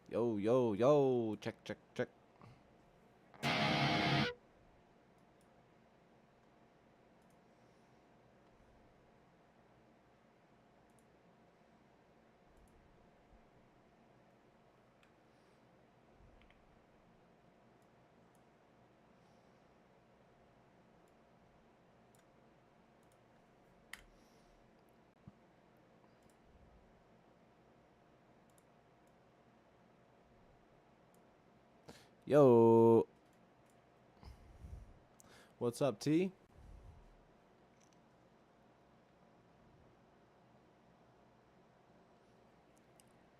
Yo, yo, yo. Check, check, check. Yo. What's up, T?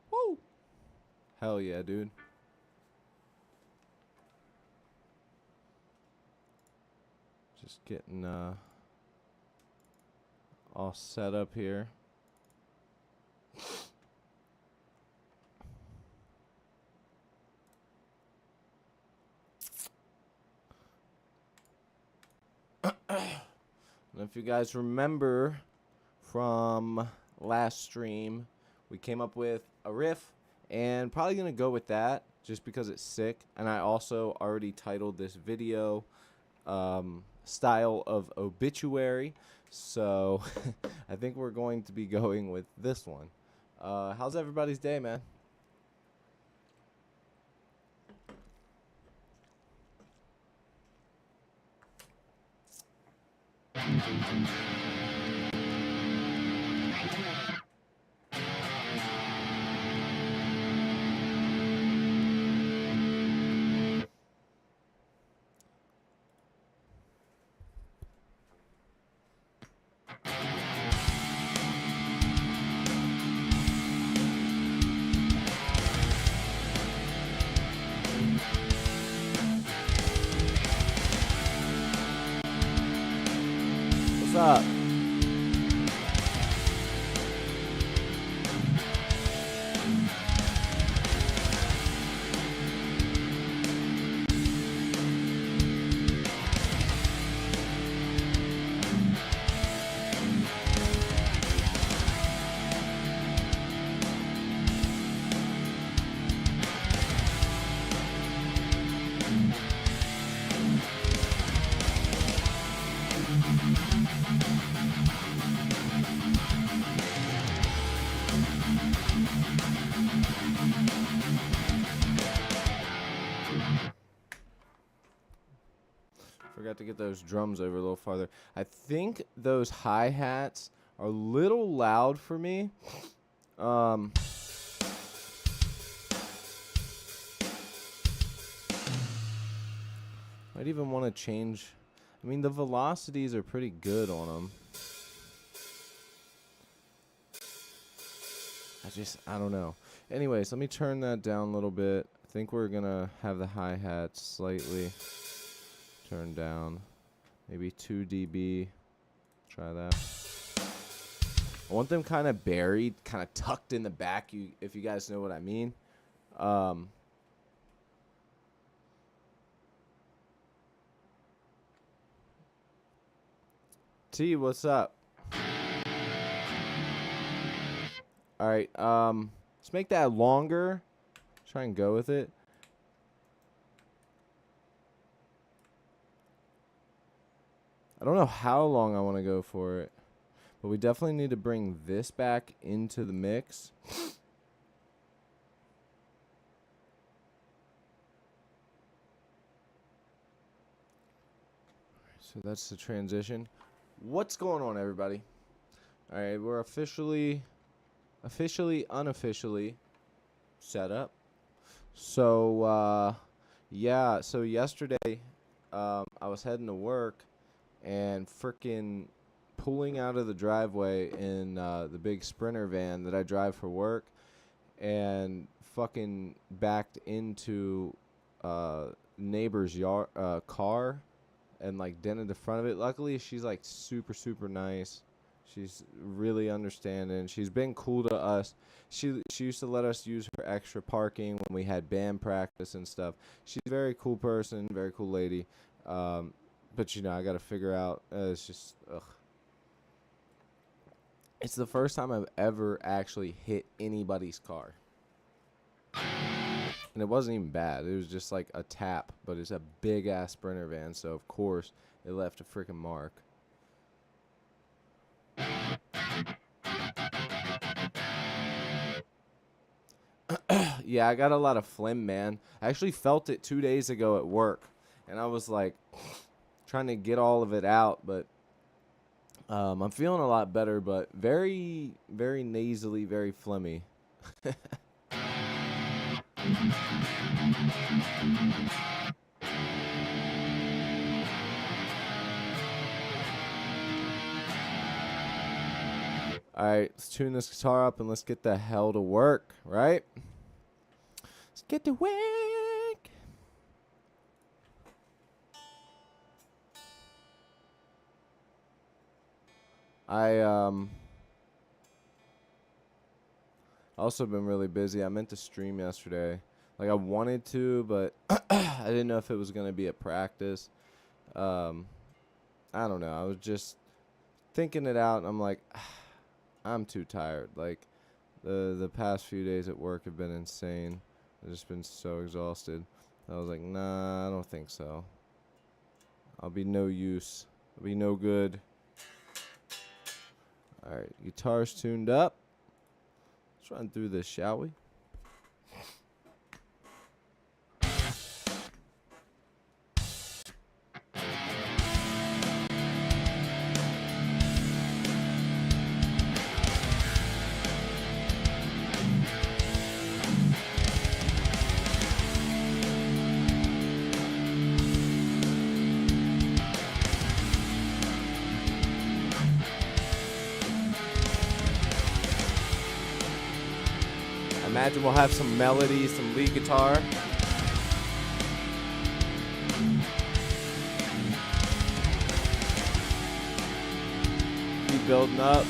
Woo. Hell yeah, dude. Just getting all set up here. And if you guys remember from last stream, we came up with a riff and probably going to go with that just because it's sick. And I also already titled this video Style of Obituary. So I think we're going to be going with this one. How's everybody's day, man? What's up? Forgot to get those drums over a little farther. I think those hi-hats are a little loud for me. Might even want to change. I mean, the velocities are pretty good on them. I don't know. Anyways, let me turn that down a little bit. I think we're going to have the hi-hats slightly turned down. Maybe 2 dB. Try that. I want them kind of buried, kind of tucked in the back, if you guys know what I mean. T, what's up? All right, let's make that longer. Try and go with it. I don't know how long I want to go for it, but we definitely need to bring this back into the mix. So that's the transition. What's going on, everybody? All right, we're officially, unofficially set up. So, yeah, so yesterday I was heading to work and freaking pulling out of the driveway in the big Sprinter van that I drive for work and fucking backed into neighbor's yard car and like dented the front of it. Luckily, she's like super, super nice. She's really understanding. She's been cool to us. She used to let us use her extra parking when we had band practice and stuff. She's a very cool person, very cool lady. But you know, I got to figure out. It's just, ugh. It's the first time I've ever actually hit anybody's car. And it wasn't even bad. It was just like a tap, but it's a big ass Sprinter van, so of course it left a freaking mark. Yeah, I got a lot of phlegm, man. I actually felt it 2 days ago at work, and I was like trying to get all of it out, but I'm feeling a lot better, but very, very nasally, very phlegmy. All right, let's tune this guitar up and let's get the hell to work, right? Let's get to work. I also been really busy. I meant to stream yesterday. Like I wanted to, but I didn't know if it was gonna be at practice. I don't know. I was just thinking it out, and I'm like, I'm too tired. Like the past few days at work have been insane. I've just been so exhausted. I was like, nah, I don't think so. I'll be no use. I'll be no good. All right, guitar's tuned up. Let's run through this, shall we? Imagine we'll have some melody, some lead guitar. Keep building up.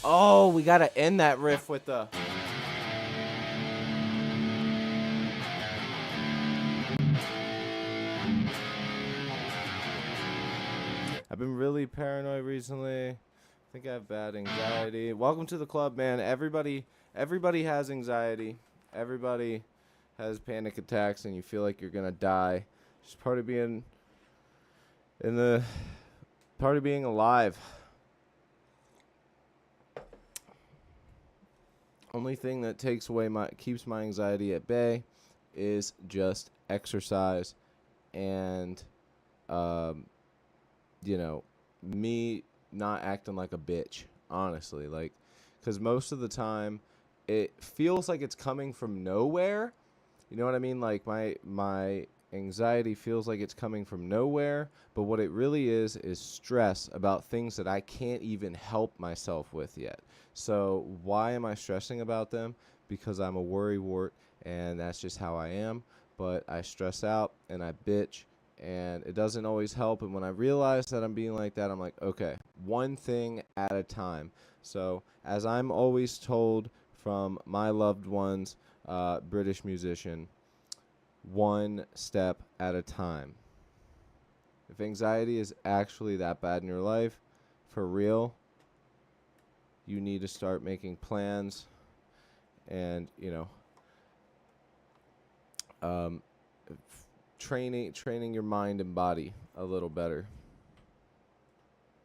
Oh, we gotta end that riff with the. I've been really paranoid recently. I think I have bad anxiety. Welcome to the club, man. Everybody has anxiety. Everybody has panic attacks, and you feel like you're gonna die. Just part of being part of being alive. Only thing that keeps my anxiety at bay is just exercise and me not acting like a bitch, honestly, like, because most of the time it feels like it's coming from nowhere. You know what I mean? Like my anxiety feels like it's coming from nowhere, but what it really is stress about things that I can't even help myself with yet. So why am I stressing about them? Because I'm a worrywart, and that's just how I am. But I stress out and I bitch, and it doesn't always help. And when I realize that I'm being like that, I'm like, okay, one thing at a time. So as I'm always told from my loved ones, British musician, one step at a time. If anxiety is actually that bad in your life, for real, you need to start making plans and, training your mind and body a little better.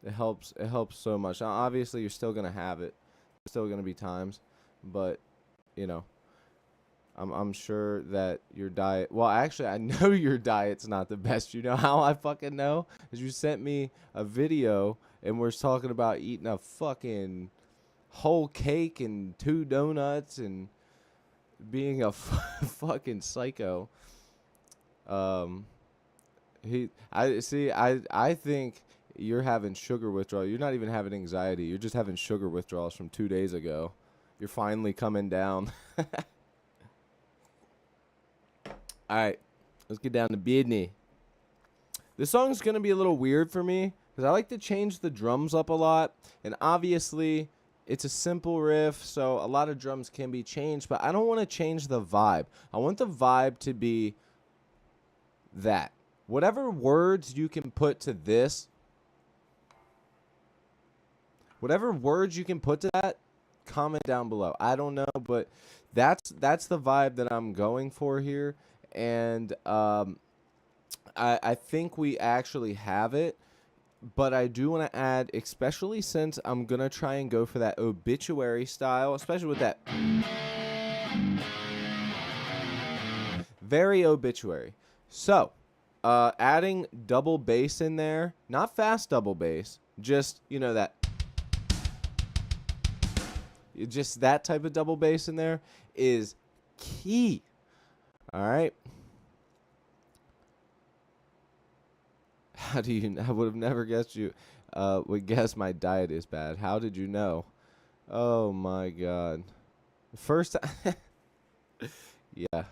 It helps so much. Now, obviously, you're still going to have it. There's still going to be times, but, I'm sure that your diet... Well, actually, I know your diet's not the best. You know how I fucking know? Is you sent me a video, and we're talking about eating a fucking whole cake and 2 donuts and being a fucking psycho. I think you're having sugar withdrawal. You're not even having anxiety. You're just having sugar withdrawals from 2 days ago. You're finally coming down. All right, let's get down to business. This song's going to be a little weird for me because I like to change the drums up a lot. And obviously, it's a simple riff, so a lot of drums can be changed. But I don't want to change the vibe. I want the vibe to be that. Whatever words you can put to this, whatever words you can put to that, comment down below. I don't know, but that's the vibe that I'm going for here. And I think we actually have it, but I do want to add, especially since I'm going to try and go for that obituary style, especially with that very obituary. So, adding double bass in there, not fast double bass, just, you know, just that type of double bass in there is key. All right. How do you? I would have never guessed you would guess my diet is bad. How did you know? Oh my God. First time. Yeah.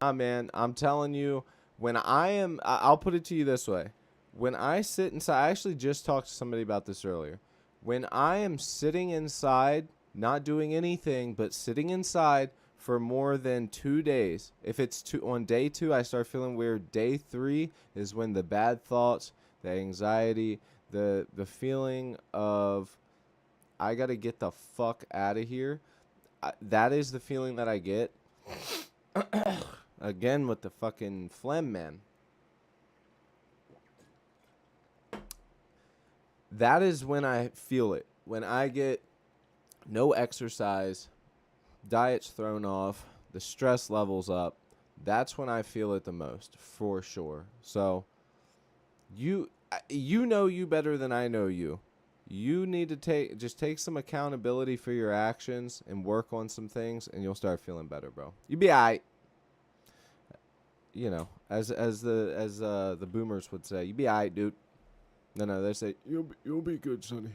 Nah, man. I'm telling you, when I'll put it to you this way. When I sit inside, I actually just talked to somebody about this earlier. When I am sitting inside, not doing anything, but sitting inside for more than 2 days. If it's on day 2, I start feeling weird. Day 3 is when the bad thoughts, the anxiety, the feeling of I got to get the fuck out of here. That is the feeling that I get. Again with the fucking phlegm, man. That is when I feel it. When I get no exercise, diet's thrown off, the stress levels up, that's when I feel it the most, for sure. So you know you better than I know you. You need to take some accountability for your actions and work on some things, and you'll start feeling better, bro. You be alright. You know, as the boomers would say, you be alright, dude. No, they say you'll be good, sonny.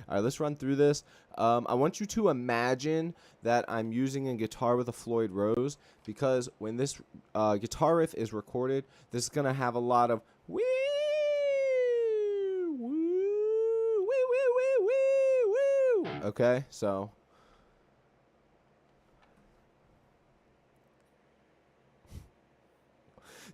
All right, let's run through this. I want you to imagine that I'm using a guitar with a Floyd Rose, because when this guitar riff is recorded, this is going to have a lot of wee, woo, wee, wee, wee, wee, woo. Okay, so.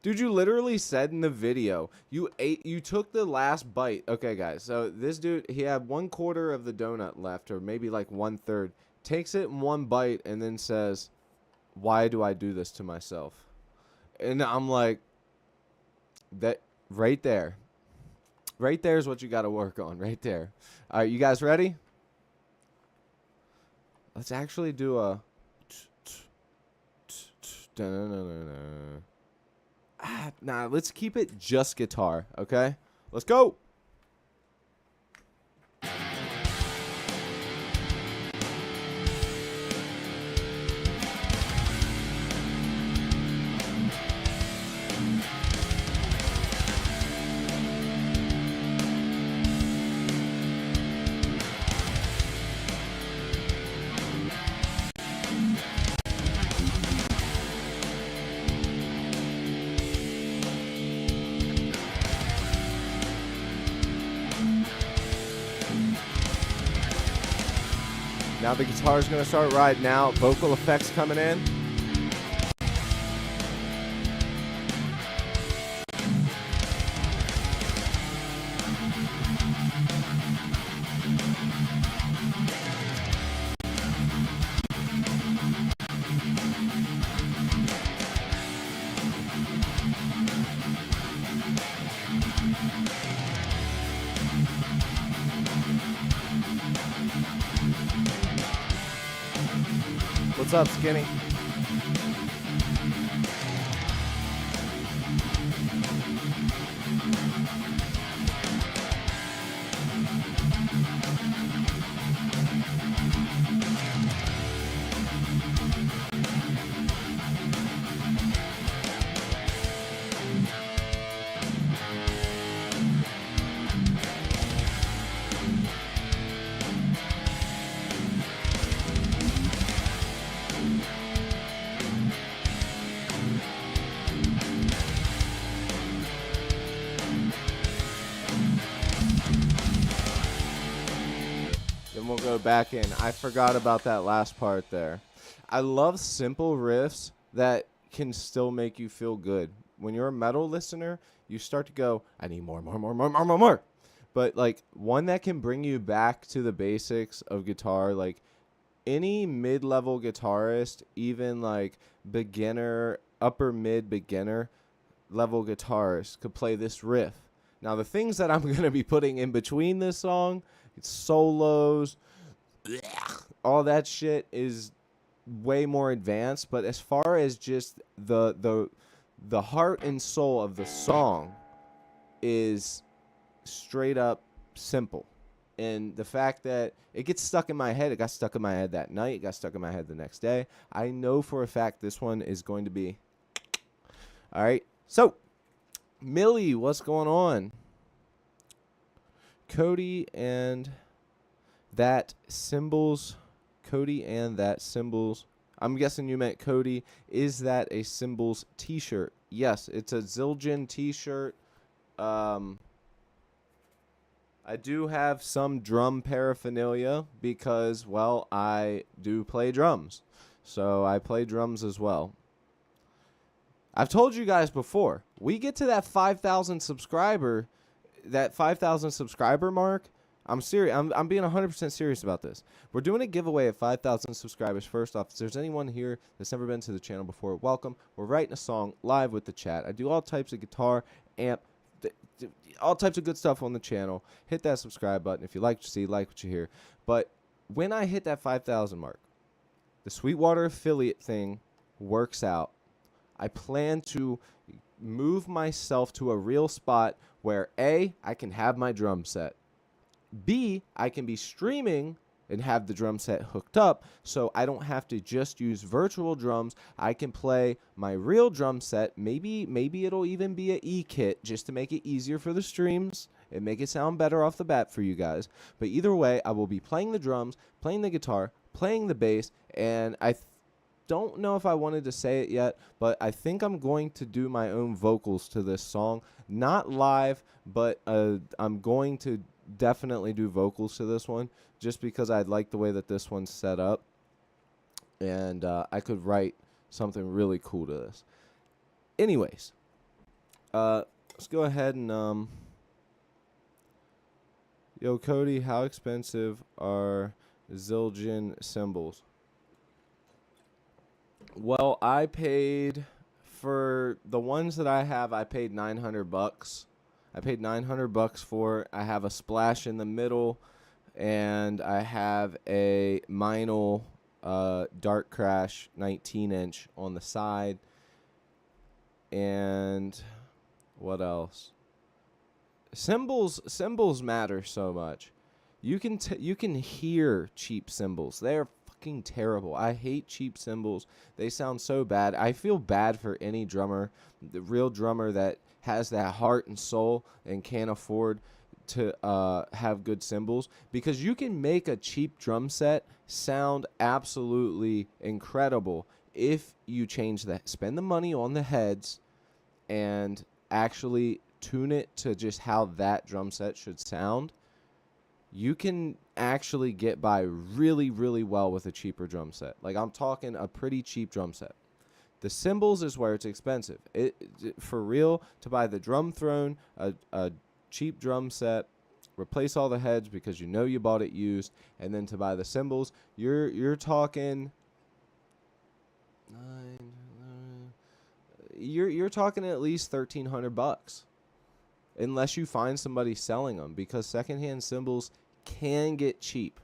Dude, you literally said in the video, you took the last bite. Okay, guys, so this dude, he had 1/4 of the donut left, or maybe like 1/3. Takes it in one bite and then says, why do I do this to myself? And I'm like, that right there. Right there is what you got to work on, right there. All right, you guys ready? Let's actually do a... Nah, let's keep it just guitar, okay? Let's go. Now the guitar's going to start riding out. Vocal effects coming in. What's up, Skinny? Then we'll go back in. I forgot about that last part there. I love simple riffs that can still make you feel good. When you're a metal listener, you start to go, I need more, more, more, more, more, more, more. But like one that can bring you back to the basics of guitar, like any mid-level guitarist, even like beginner, upper mid beginner level guitarist could play this riff. Now the things that I'm going to be putting in between this song, it's solos, all that shit is way more advanced, but as far as just the heart and soul of the song is straight up simple. And the fact that it gets stuck in my head, it got stuck in my head that night, it got stuck in my head the next day. I know for a fact this one is going to be all right. So, Millie, what's going on? Cody and that Symbols. Cody and that Symbols. I'm guessing you meant Cody. Is that a Symbols t-shirt? Yes, it's a Zildjian t-shirt. I do have some drum paraphernalia because, well, I do play drums. So I play drums as well. I've told you guys before, we get to that 5,000 subscriber mark. I'm serious. I'm being 100% serious about this. We're doing a giveaway at 5,000 subscribers. First off, if there's anyone here that's never been to the channel before, welcome. We're writing a song live with the chat. I do all types of guitar, amp, all types of good stuff on the channel. Hit that subscribe button if you like what you see, like what you hear. But when I hit that 5,000 mark, the Sweetwater affiliate thing works out. I plan to move myself to a real spot where A, I can have my drum set. B, I can be streaming and have the drum set hooked up so I don't have to just use virtual drums. I can play my real drum set. Maybe it'll even be an E-kit just to make it easier for the streams and make it sound better off the bat for you guys. But either way, I will be playing the drums, playing the guitar, playing the bass, and I don't know if I wanted to say it yet, but I think I'm going to do my own vocals to this song. Not live, but I'm going to definitely do vocals to this one just because I like the way that this one's set up. And I could write something really cool to this. Anyways, let's go ahead and... Yo, Cody, how expensive are Zildjian cymbals? Well, I paid for the ones that I have. I paid $900. I paid $900 for. I have a splash in the middle, and I have a Meinl Dark Crash 19-inch on the side. And what else? Cymbals matter so much. You can hear cheap cymbals. They're fucking terrible. I hate cheap cymbals. They sound so bad. I feel bad for any drummer, the real drummer that has that heart and soul and can't afford to have good cymbals, because you can make a cheap drum set sound absolutely incredible if you change that. Spend the money on the heads and actually tune it to just how that drum set should sound. You can actually get by really, really well with a cheaper drum set. Like, I'm talking a pretty cheap drum set. The cymbals is where it's expensive. For real, to buy the drum throne, a cheap drum set, replace all the heads because you know you bought it used, and then to buy the cymbals, you're talking you're talking at least $1,300. Unless you find somebody selling them, because secondhand cymbals can get cheap.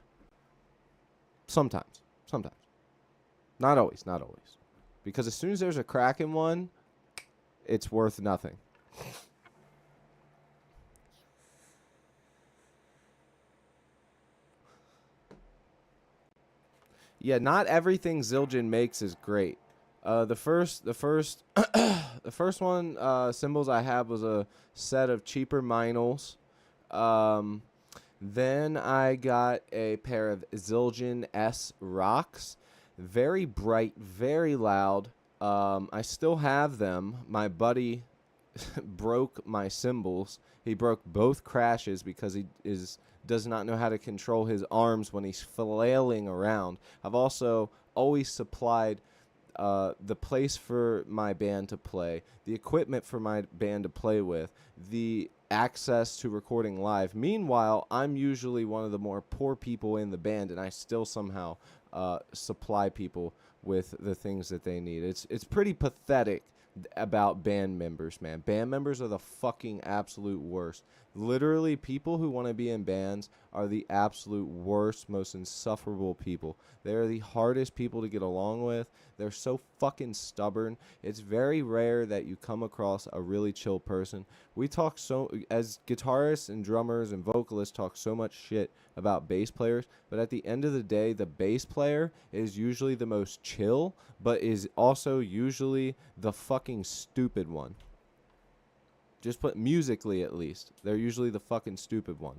Sometimes. Not always. Because as soon as there's a crack in one, it's worth nothing. Yeah, not everything Zildjian makes is great. The first one cymbals I had was a set of cheaper Meinls. Then I got a pair of Zildjian S Rocks. Very bright, very loud. I still have them. My buddy broke my cymbals. He broke both crashes because he does not know how to control his arms when he's flailing around. I've also always supplied the place for my band to play, the equipment for my band to play with, the access to recording live. Meanwhile, I'm usually one of the more poor people in the band, and I still somehow supply people with the things that they need. It's pretty pathetic about band members, man. Band members are the fucking absolute worst. Literally, people who want to be in bands are the absolute worst, most insufferable people. They're the hardest people to get along with. They're so fucking stubborn. It's very rare that you come across a really chill person. We talk as guitarists and drummers and vocalists talk so much shit about bass players, but at the end of the day, the bass player is usually the most chill, but is also usually the fucking stupid one. Just put musically, at least. They're usually the fucking stupid one.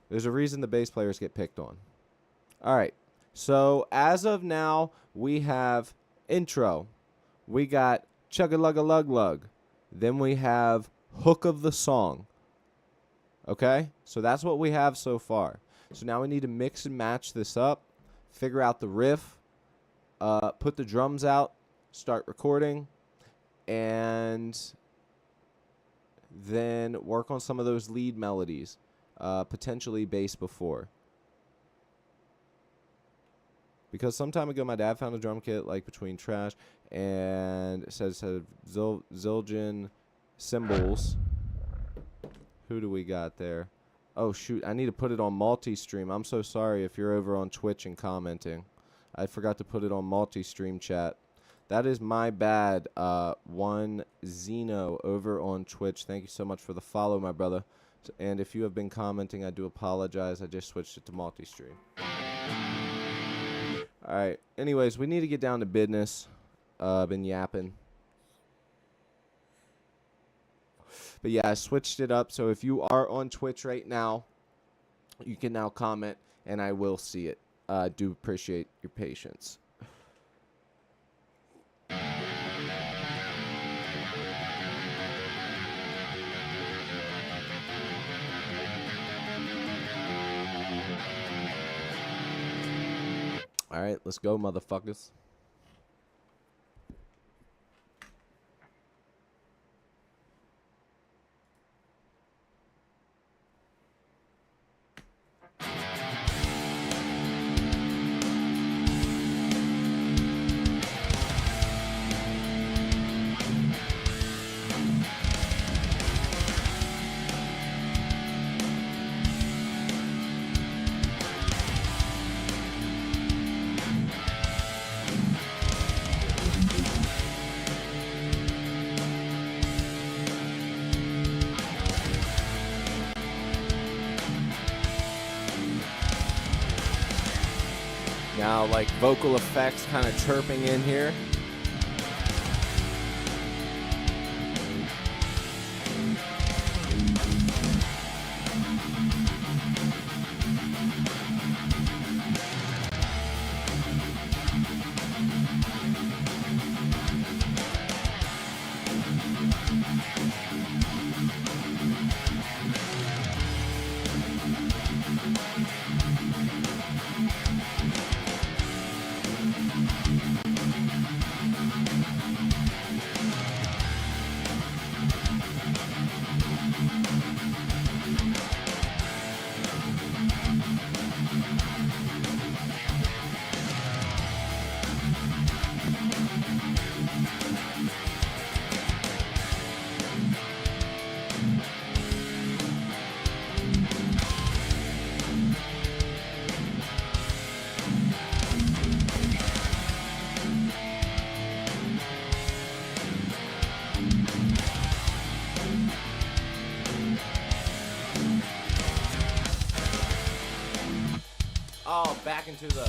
There's a reason the bass players get picked on. All right. So, as of now, we have intro. We got chug-a-lug-a-lug-lug. Then we have hook of the song. Okay? So, that's what we have so far. So, now we need to mix and match this up. Figure out the riff. Put the drums out. Start recording. And then work on some of those lead melodies, potentially bass before. Because some time ago, my dad found a drum kit like between trash and it said Zildjian cymbals. Who do we got there? Oh shoot, I need to put it on multi-stream. I'm so sorry if you're over on Twitch and commenting. I forgot to put it on multi-stream chat. That is my bad. One Zeno over on Twitch. Thank you so much for the follow, my brother. And if you have been commenting, I do apologize. I just switched it to multi-stream. All right. Anyways, we need to get down to business. Been yapping. But yeah, I switched it up. So if you are on Twitch right now, you can now comment, and I will see it. I do appreciate your patience. All right, let's go, motherfuckers. Now, like vocal effects kind of chirping in here. Oh, back into the...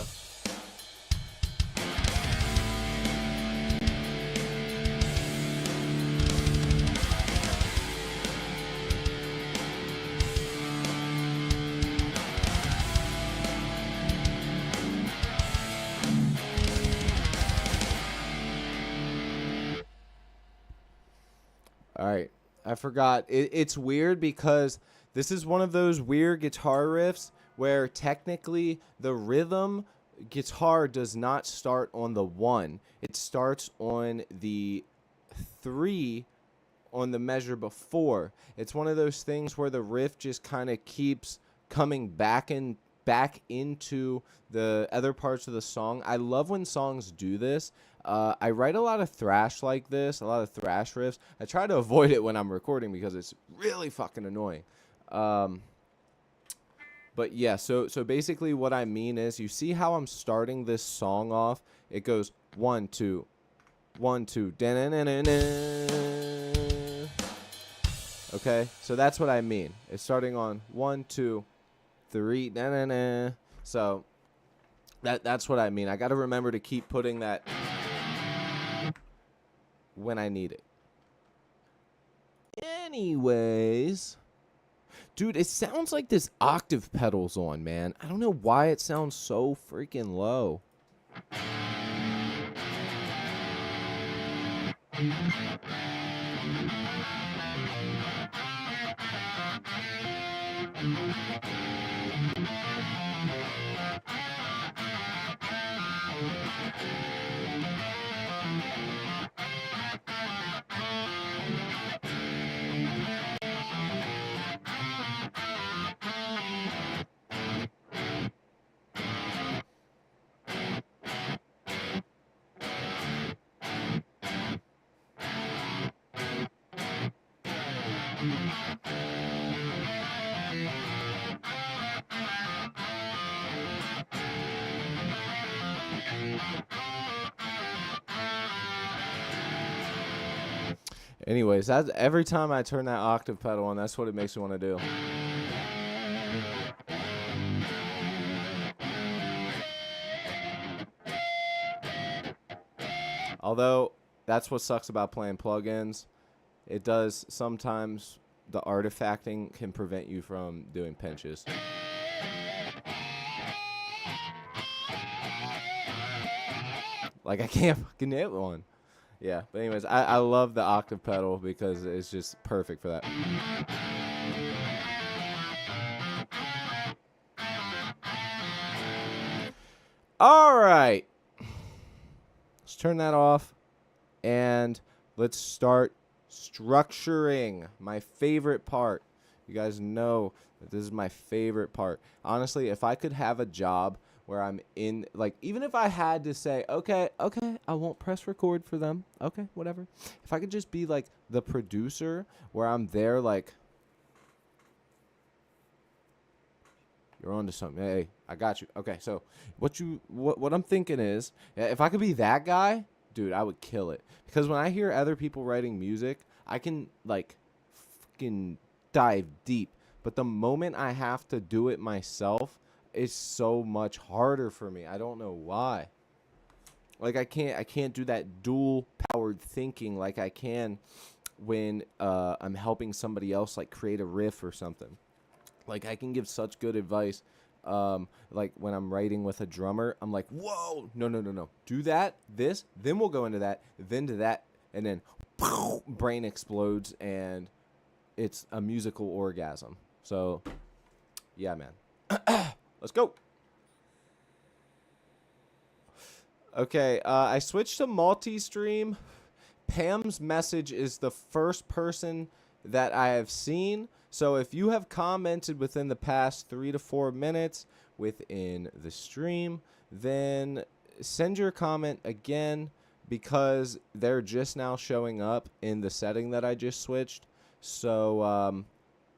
All right. I forgot. It's weird because this is one of those weird guitar riffs where technically the rhythm guitar does not start on the 1. It starts on the 3 on the measure before. It's one of those things where the riff just kind of keeps coming back into the other parts of the song. I love when songs do this. I write a lot of thrash like this, a lot of thrash riffs. I try to avoid it when I'm recording because it's really fucking annoying. But yeah, so basically what I mean is, you see how I'm starting this song off? It goes 1 2 1 2 da-na-na-na-na. Okay, so that's what I mean. It's starting on 1 2 3 na-na-na. So that's what I mean. I got to remember to keep putting that when I need it. Anyways, dude, it sounds like this octave pedal's on, man. I don't know why it sounds so freaking low. Anyways, that's every time I turn that octave pedal on, that's what it makes me want to do. Although, that's what sucks about playing plugins. It does sometimes, the artifacting can prevent you from doing pinches. Like, I can't fucking hit one. Yeah, but anyways, I love the octave pedal because it's just perfect for that. All right. Let's turn that off and let's start structuring. My favorite part. You guys know that this is my favorite part. Honestly, if I could have a job where I'm in, like, even if I had to say, okay, I won't press record for them. Okay, whatever. If I could just be like the producer where I'm there, like, you're on to something. Hey, I got you. Okay, so what I'm thinking is, if I could be that guy, dude, I would kill it. Because when I hear other people writing music, I can, like, fucking dive deep. But the moment I have to do it myself, it's so much harder for me. I don't know why. Like, I can't do that dual powered thinking like I can when I'm helping somebody else, like, create a riff or something. Like, I can give such good advice. Like, when I'm writing with a drummer, I'm like, whoa, no. Do that, this, then we'll go into that, then to that, and then brain explodes, and it's a musical orgasm. So, yeah, man. Let's go. Okay, I switched to multi-stream. Pam's message is the first person that I have seen. So if you have commented within the past 3 to 4 minutes within the stream, then send your comment again, because they're just now showing up in the setting that I just switched. So,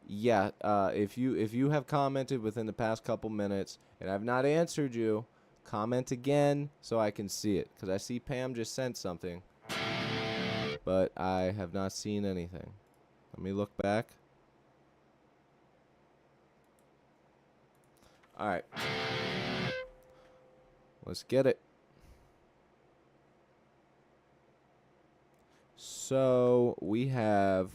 yeah, if you have commented within the past couple minutes and I've not answered you, comment again so I can see it, because I see Pam just sent something, but I have not seen anything. Let me look back. All right, let's get it. So we have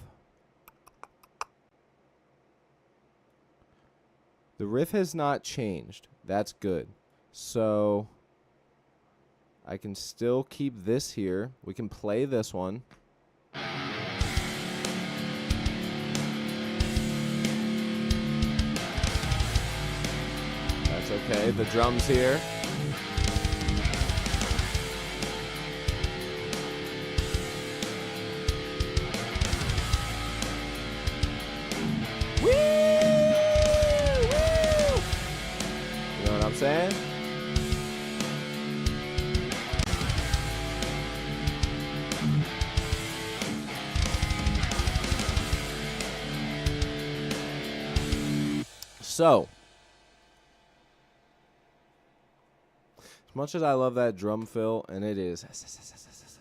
the riff has not changed. That's good. So I can still keep this here. We can play this one. That's okay. The drums here. Woo! Woo! You know what I'm saying? So, as much as I love that drum fill, and it is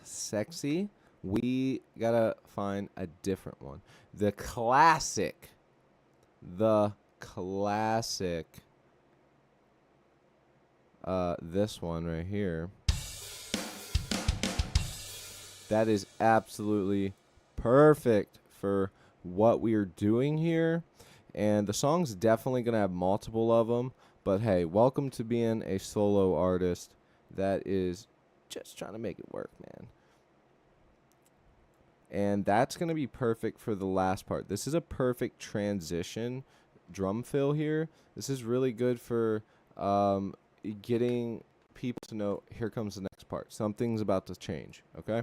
sexy, we gotta find a different one. The classic. This one right here. That is absolutely perfect for what we are doing here. And the song's definitely going to have multiple of them. But hey, welcome to being a solo artist that is just trying to make it work, man. And that's going to be perfect for the last part. This is a perfect transition drum fill here. This is really good for getting people to know, here comes the next part. Something's about to change, okay?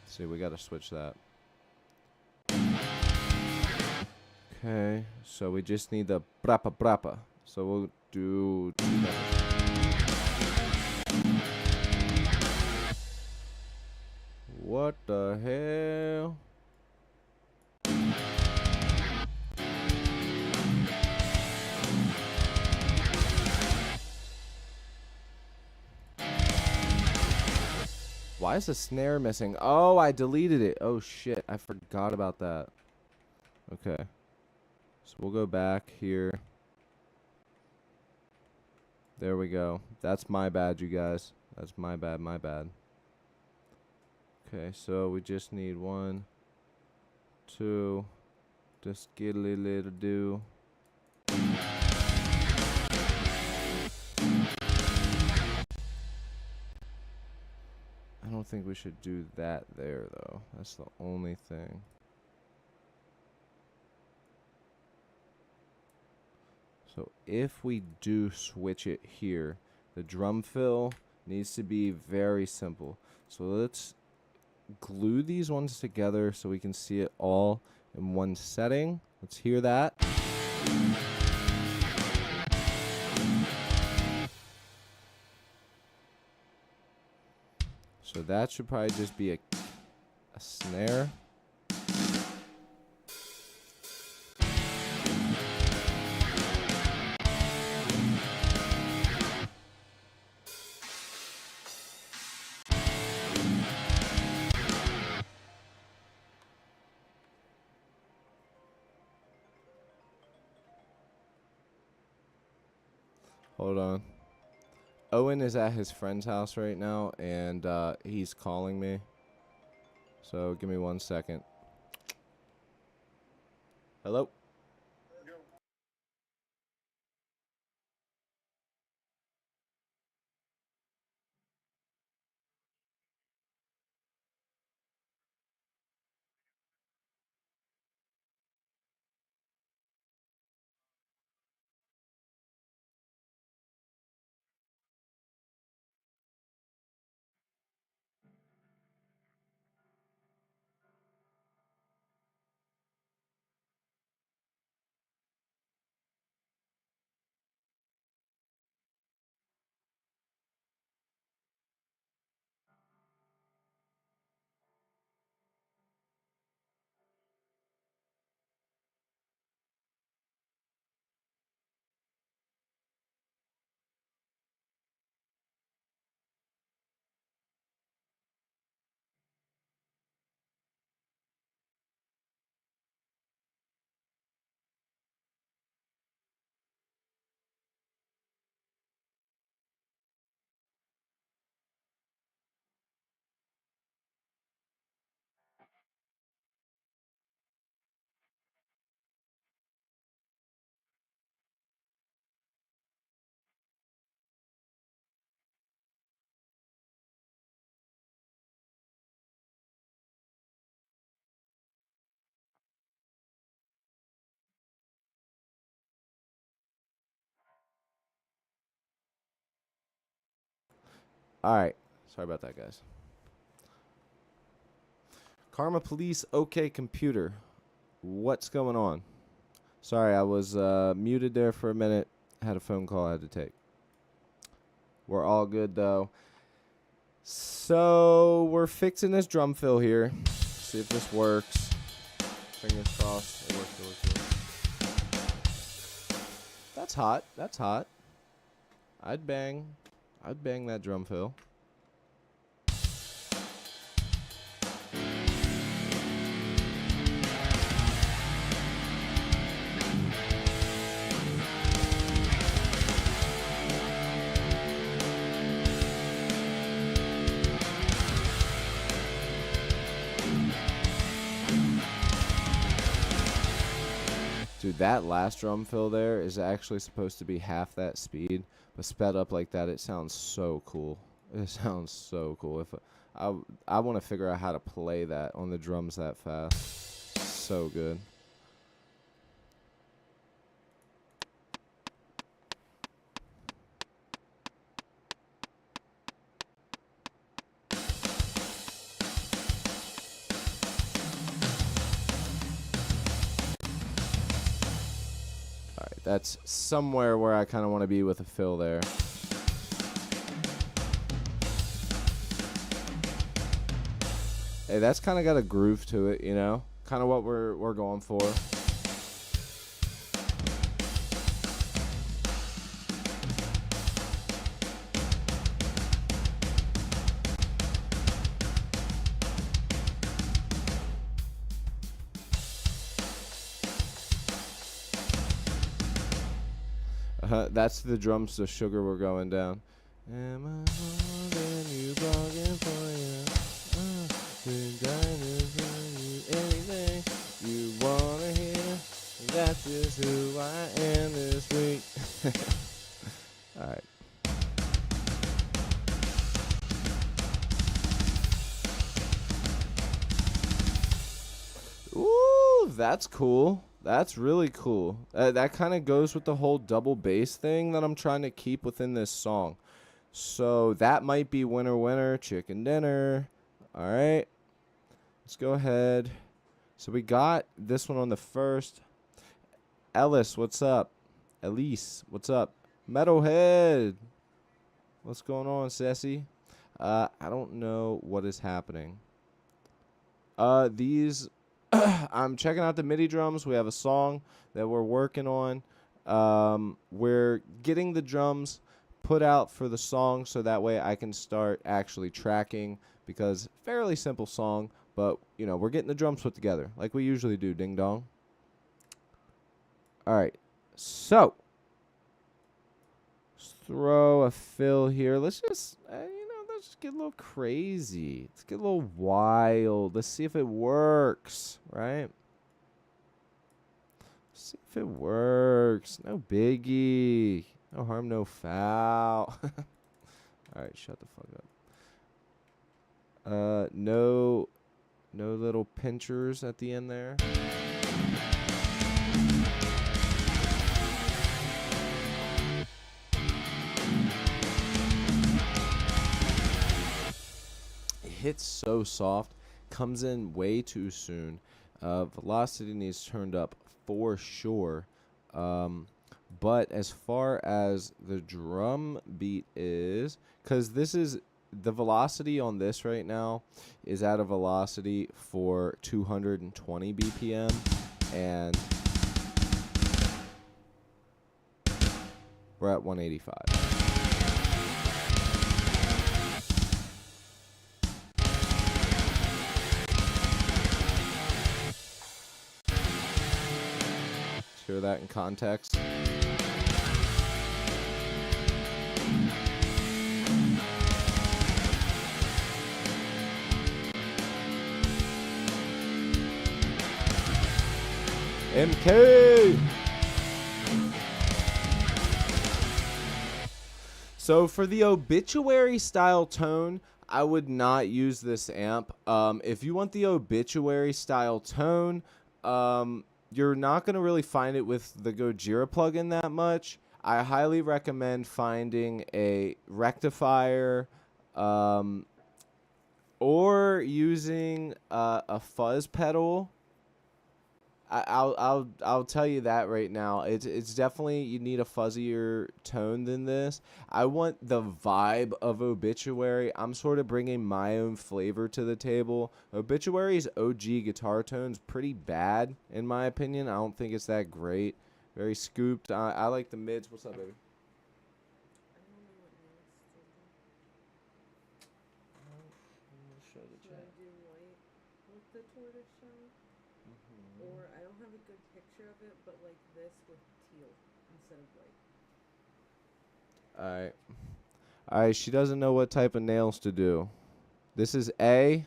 See, we got to switch that. Okay, so we just need the brapa brapa. So we'll do two notes. What the hell? Why is the snare missing? Oh, I deleted it. Oh, shit. I forgot about that. Okay. So we'll go back here. There we go. That's my bad, you guys. That's my bad, my bad. Okay, so we just need 1, 2. Just get a little do. I don't think we should do that there, though. That's the only thing. So if we do switch it here, the drum fill needs to be very simple. So let's glue these ones together so we can see it all in one setting. Let's hear that. So that should probably just be a snare. Hold on. Owen is at his friend's house right now, and he's calling me. So give me 1 second. Hello? All right. Sorry about that, guys. Karma Police, okay, computer. What's going on? Sorry, I was muted there for a minute. Had a phone call I had to take. We're all good, though. So, we're fixing this drum fill here. See if this works. Fingers crossed. It works, it works, it works. That's hot. That's hot. I'd bang that drum fill. Dude, that last drum fill there is actually supposed to be half that speed, but sped up like that, it sounds so cool. It sounds so cool. If I want to figure out how to play that on the drums that fast. So good. That's somewhere where I kind of want to be with a fill there. Hey, that's kind of got a groove to it, you know? Kind of what we're going for. That's the drums to Sugar we're going down. Am I more than you bargained for you? Been dying to tell you anything you wanna hear. That's just who I am this week. Alright. Ooh, that's cool. That's really cool. That kind of goes with the whole double bass thing that I'm trying to keep within this song. So that might be winner, winner, chicken dinner. All right. Let's go ahead. So we got this one on the first. Ellis, what's up? Elise, what's up? Metalhead. What's going on, Sassy? I don't know what is happening. These... I'm checking out the MIDI drums. We have a song that we're working on. We're getting the drums put out for the song so that way I can start actually tracking, because fairly simple song, but you know, we're getting the drums put together like we usually do, ding dong. All right. So, let's throw a fill here. Let's just let's just get a little crazy. Let's get a little wild. Let's see if it works, right? Let's see if it works. No biggie. No harm, no foul. All right, shut the fuck up. No little pinchers at the end there. Hits so soft, comes in way too soon. Velocity needs turned up for sure. But as far as the drum beat is, because this is the velocity on this right now is at a velocity for 220 BPM, and we're at 185. Hear that in context. MK! So for the Obituary style tone, I would not use this amp. If you want the Obituary style tone, you're not going to really find it with the Gojira plugin that much. I highly recommend finding a rectifier Um, or using a fuzz pedal. I'll tell you that right now. It's definitely, you need a fuzzier tone than this. I want the vibe of Obituary. I'm sort of bringing my own flavor to the table. Obituary's OG guitar tone's pretty bad in my opinion. I don't think it's that great. Very scooped. I like the mids. What's up, baby? Show the chat. Do white with the tortoise shell? Or I don't have a good picture of it, but like this with teal instead of white. Alright. Alright, she doesn't know what type of nails to do. This is A.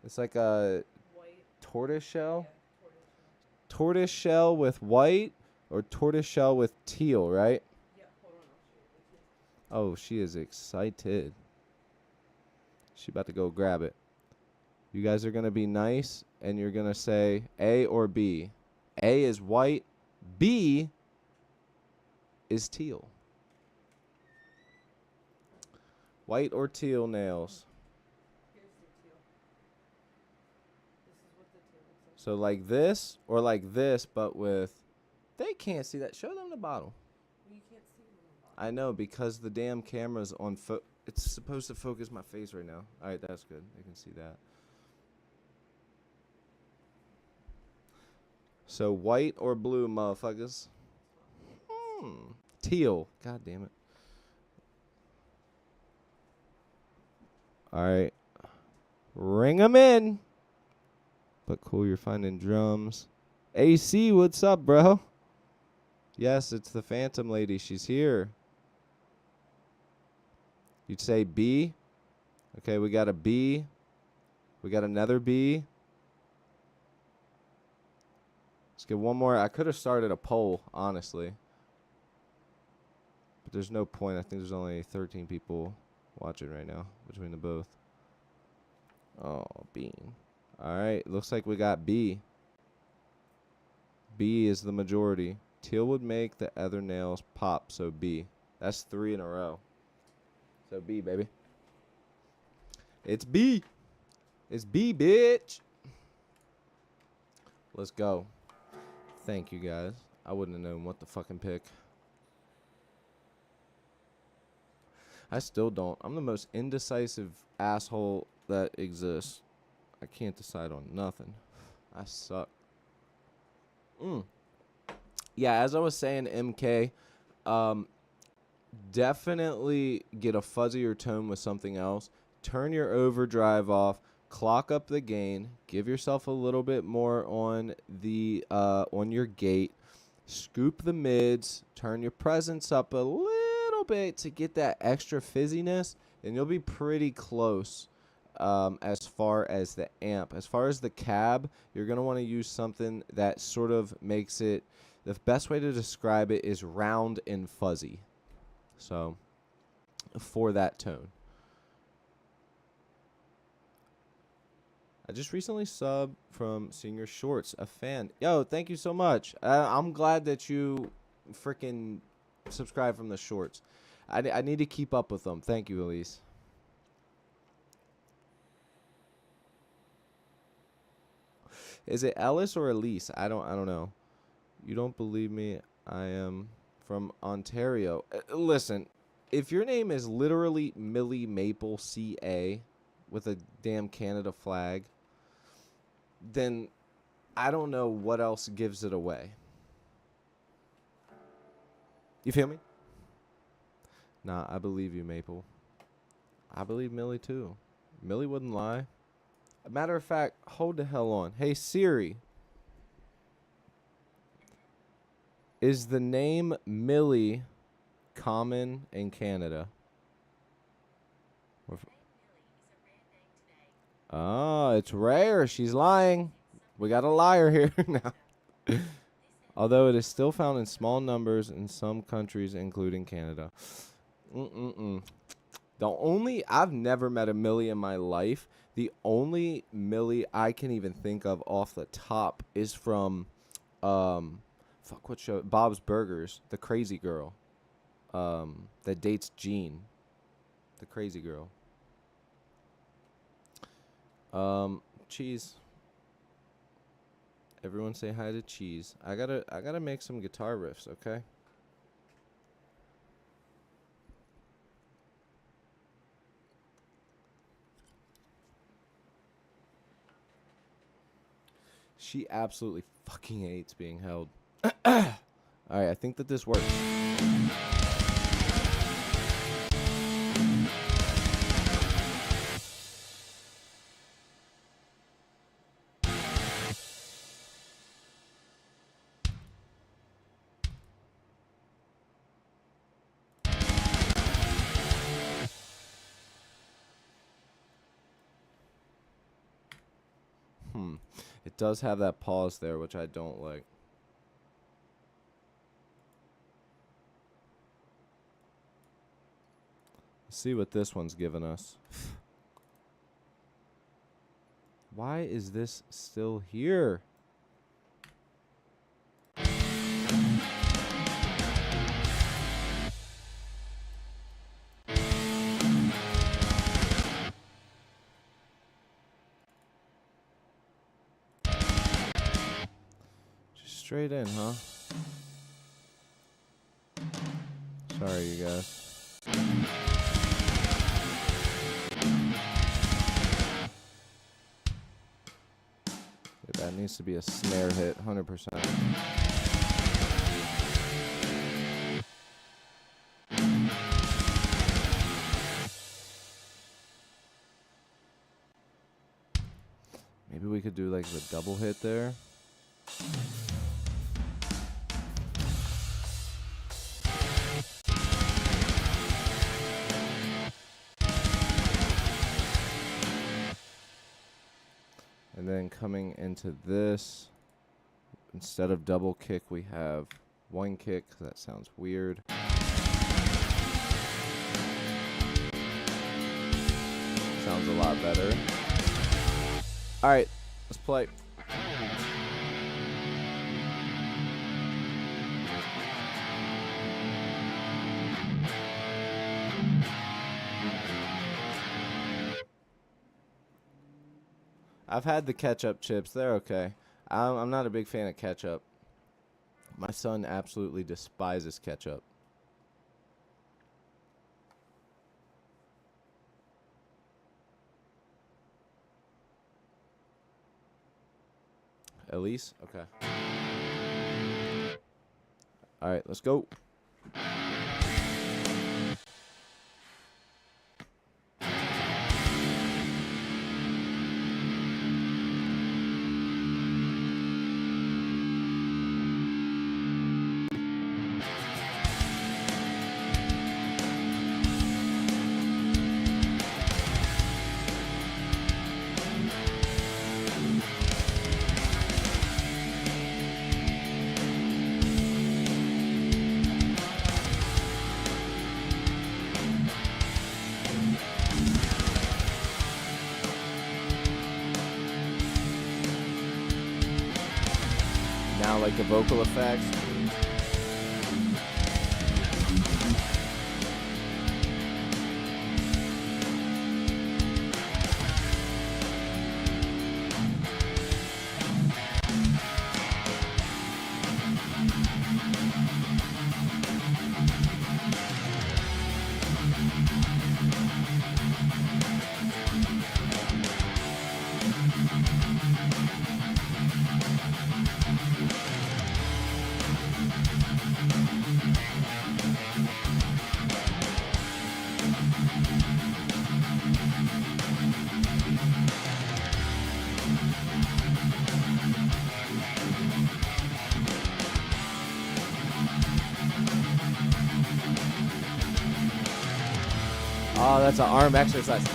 It's like a White. tortoise shell. Yeah, tortoise shell. Tortoise shell with white or tortoise shell with teal, right? Yeah, hold on, I'll show you. Oh, she is excited. She about to go grab it. You guys are going to be nice, and you're going to say A or B. A is white. B is teal. White or teal nails. Here's the teal. This is what the teal looks like. So like this or like this, but with... They can't see that. Show them the bottle. Well, you can't see them in the bottom. I know, because the damn camera's on... It's supposed to focus my face right now. All right, that's good. They can see that. So white or blue, motherfuckers? Teal. God damn it. All right. Ring them in. But cool, you're finding drums. AC, what's up, bro? Yes, it's the Phantom Lady. She's here. You'd say B. Okay, we got a B. We got another B. Let's get one more. I could have started a poll, honestly. But there's no point. I think there's only 13 people watching right now between the both. Oh, Bean. All right, looks like we got B. B is the majority. Teal would make the other nails pop, so B. That's 3 in a row. So B, baby. It's B. It's B, bitch. Let's go. Thank you, guys. I wouldn't have known what to fucking pick. I still don't. I'm the most indecisive asshole that exists. I can't decide on nothing. I suck. Yeah, as I was saying, MK, definitely get a fuzzier tone with something else. Turn your overdrive off. Clock up the gain. Give yourself a little bit more on the on your gate. Scoop the mids. Turn your presence up a little bit to get that extra fizziness, and you'll be pretty close. As far as the amp, as far as the cab, you're gonna want to use something that sort of makes it. The best way to describe it is round and fuzzy. So, for that tone. I just recently subbed from Senior Shorts, a fan. Yo, thank you so much. I'm glad that you freaking subscribe from the shorts. I need to keep up with them. Thank you, Elise. Is it Ellis or Elise? I don't know. You don't believe me? I am from Ontario. Listen, if your name is literally Millie Maple CA with a damn Canada flag, then I don't know what else gives it away. You feel me? Nah, I believe you, Maple. I believe Millie too. Millie wouldn't lie. Matter of fact, hold the hell on. Hey, Siri. Is the name Millie common in Canada? Oh, it's rare. She's lying. We got a liar here now. Although it is still found in small numbers in some countries, including Canada. I've never met a Millie in my life. The only Millie I can even think of off the top is from, what show? Bob's Burgers, the crazy girl. that dates Jean, the crazy girl. Cheese. Everyone say hi to Cheese. I gotta make some guitar riffs, okay? She absolutely fucking hates being held. Alright, I think that this works. It does have that pause there, which I don't like. Let's see what this one's giving us. Why is this still here? Just straight in, huh? Sorry, you guys. Yeah, that needs to be a snare hit, 100%. Maybe we could do like the double hit there. And then coming into this, instead of double kick, we have one kick. That sounds weird. Sounds a lot better. All right, let's play. I've had the ketchup chips. They're okay. I'm not a big fan of ketchup. My son absolutely despises ketchup. Elise? Okay. All right, let's go. Now, like the vocal effects. Oh, that's an arm exercise.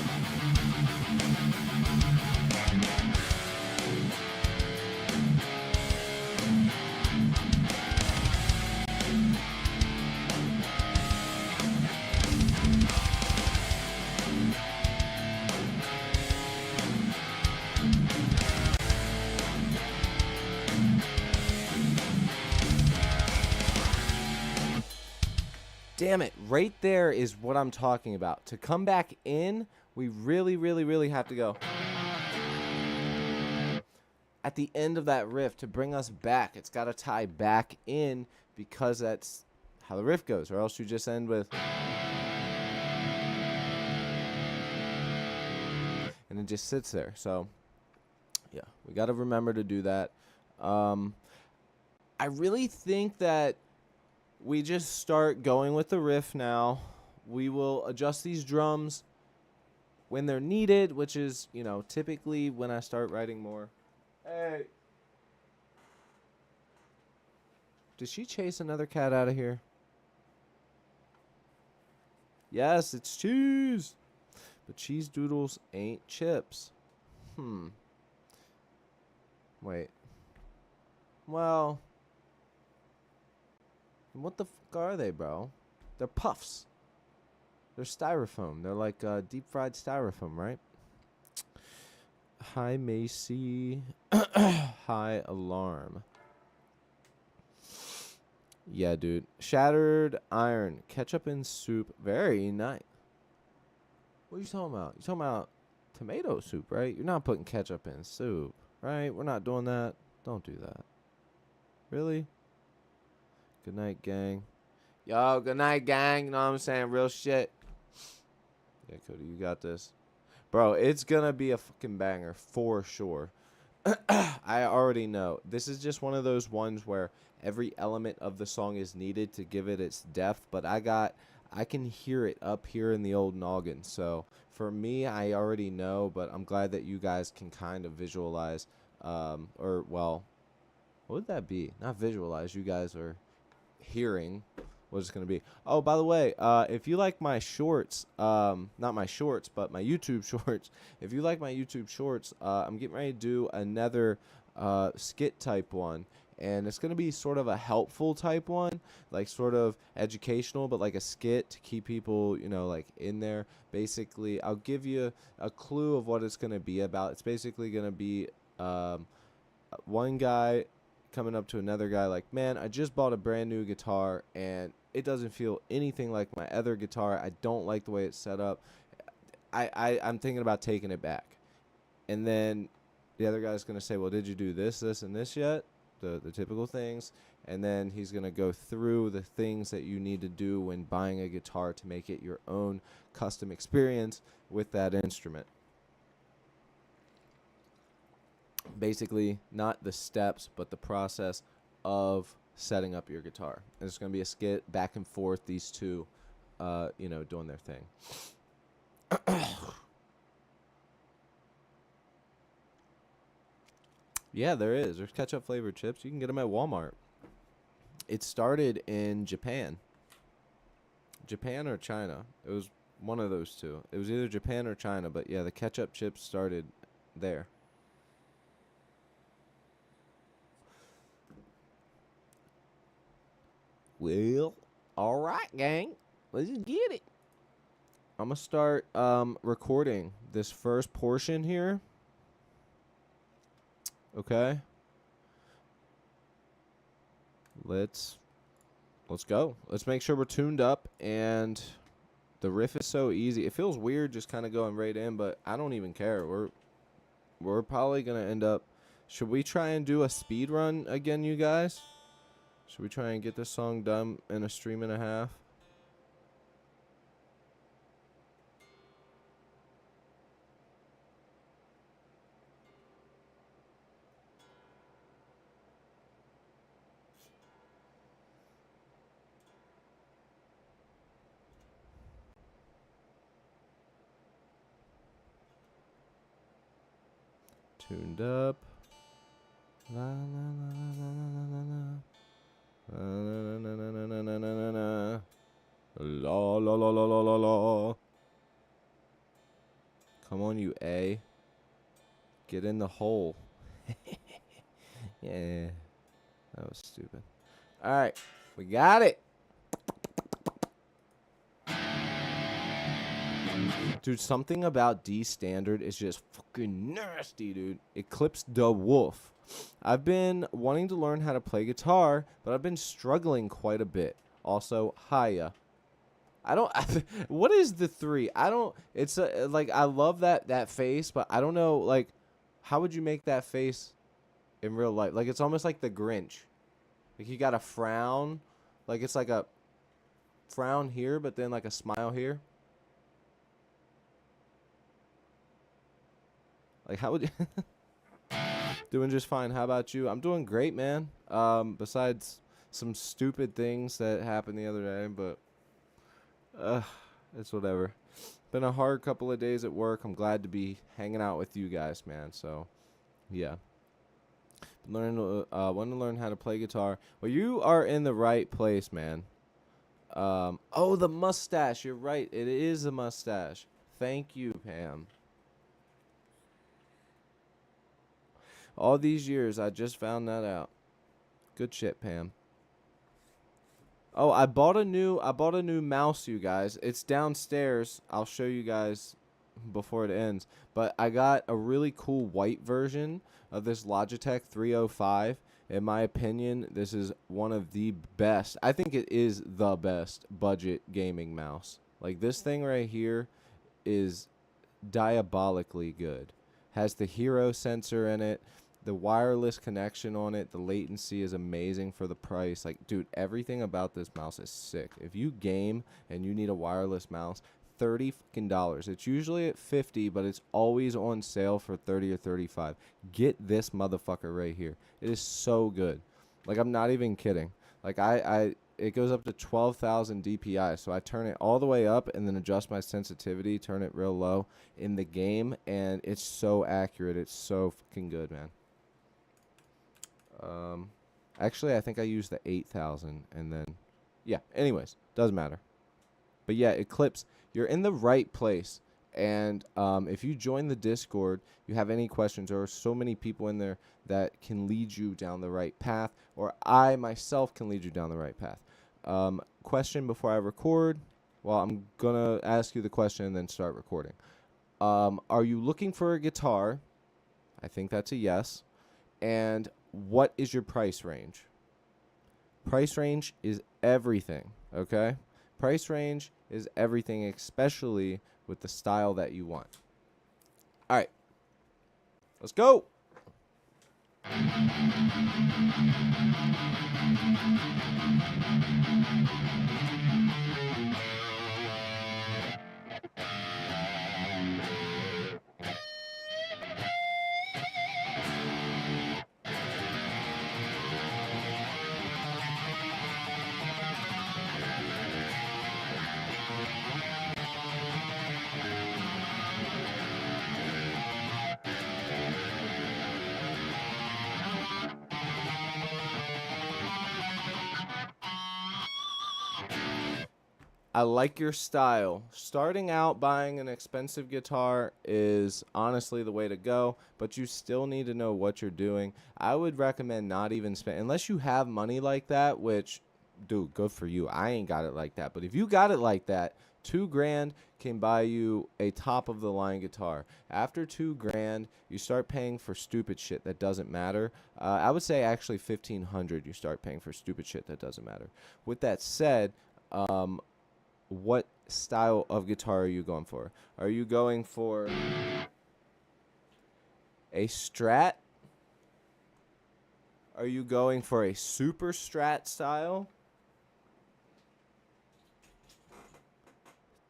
damn it. Right there is what I'm talking about. To come back in, we really, really, really have to go at the end of that riff to bring us back. It's got to tie back in because that's how the riff goes, or else you just end with... and it just sits there. So, yeah, we got to remember to do that. I really think that we just start going with the riff now. We will adjust these drums when they're needed, which is, you know, typically when I start writing more. Hey. Did she chase another cat out of here? Yes, it's cheese. But cheese doodles ain't chips. Wait. Well, what the fuck are they, bro? They're puffs. They're styrofoam. They're like deep fried styrofoam, right? Hi, Macy. High alarm. Yeah, dude. Shattered iron. Ketchup and soup. Very nice. What are you talking about? You talking about tomato soup, right? You're not putting ketchup in soup, right? We're not doing that. Don't do that. Really? Good night, gang. Yo, good night, gang. You know what I'm saying? Real shit. Yeah, Cody, you got this. Bro, it's gonna be a fucking banger for sure. I already know. This is just one of those ones where every element of the song is needed to give it its depth, but I can hear it up here in the old noggin. So for me, I already know, but I'm glad that you guys can kind of visualize, or well, what would that be? Not visualize. You guys are hearing what it's going to be. Oh, by the way, if you like my shorts, not my shorts, but my YouTube shorts, if you like my YouTube shorts, I'm getting ready to do another skit type one. And it's going to be sort of a helpful type one, like sort of educational, but like a skit to keep people, you know, like in there. Basically, I'll give you a clue of what it's going to be about. It's basically going to be one guy coming up to another guy like, man, I just bought a brand new guitar and it doesn't feel anything like my other guitar. I don't like the way it's set up. I'm thinking about taking it back. And then the other guy's going to say, well, did you do this, this, and this yet? The typical things. And then he's going to go through the things that you need to do when buying a guitar to make it your own custom experience with that instrument. Basically, not the steps, but the process of setting up your guitar. And it's going to be a skit back and forth, these two, you know, doing their thing. Yeah, there is. There's ketchup flavored chips. You can get them at Walmart. It started in Japan. Japan or China. It was one of those two. It was either Japan or China, but yeah, the ketchup chips started there. Well, all right, gang. Let's just get it. I'm going to start recording this first portion here. Okay. Let's go. Let's make sure we're tuned up, and the riff is so easy. It feels weird just kind of going right in, but I don't even care. We're probably going to end up... Should we try and do a speed run again, you guys? Should we try and get this song done in a stream and a half? Tuned up. La la la la la la la. La la la la la la la. La la la la la la la. Come on, you A. Get in the hole. Yeah. That was stupid. Alright. We got it. Dude, something about D standard is just fucking nasty, dude. It clips the wolf. I've been wanting to learn how to play guitar, but I've been struggling quite a bit. Also, hiya. I don't. What is the three? I don't. It's like I love that face, but I don't know. Like, how would you make that face in real life? Like, it's almost like the Grinch. Like you got a frown. Like it's like a frown here, but then like a smile here. Like how would you? Doing just fine. How about you? I'm doing great, man. Besides some stupid things that happened the other day, but uh, it's whatever. Been a hard couple of days at work. I'm glad to be hanging out with you guys, man. So, yeah. Want to learn how to play guitar. Well, you are in the right place, man. Oh, the mustache. You're right. It is a mustache. Thank you, Pam. All these years, I just found that out. Good shit, Pam. Oh, I bought a new mouse, you guys. It's downstairs. I'll show you guys before it ends. But I got a really cool white version of this Logitech 305. In my opinion, this is one of the best. I think it is the best budget gaming mouse. Like this thing right here is diabolically good. Has the hero sensor in it. The wireless connection on it, the latency is amazing for the price. Like, dude, everything about this mouse is sick. If you game and you need a wireless mouse, $30 fucking. It's usually at 50, but it's always on sale for 30 or 35. Get this motherfucker right here. It is so good. Like, I'm not even kidding. Like, it goes up to 12,000 DPI, so I turn it all the way up and then adjust my sensitivity, turn it real low in the game, and it's so accurate. It's so fucking good, man. Actually, I think I used the 8,000 and then, yeah, anyways, doesn't matter. But yeah, Eclipse, you're in the right place. And if you join the Discord, you have any questions, there are so many people in there that can lead you down the right path, or I myself can lead you down the right path. Question before I record. Well, I'm going to ask you the question and then start recording. Are you looking for a guitar? I think that's a yes. And what is your price range? Price range is everything, okay? Price range is everything, especially with the style that you want. All right, let's go. I like your style. Starting out buying an expensive guitar is honestly the way to go, but you still need to know what you're doing. I would recommend not even spend, unless you have money like that, which, dude, good for you. I ain't got it like that. But if you got it like that, 2 grand can buy you a top of the line guitar. After 2 grand, you start paying for stupid shit that doesn't matter. I would say actually 1,500. You start paying for stupid shit that doesn't matter. With that said, what style of guitar are you going for? Are you going for a Strat? Are you going for a Super Strat style?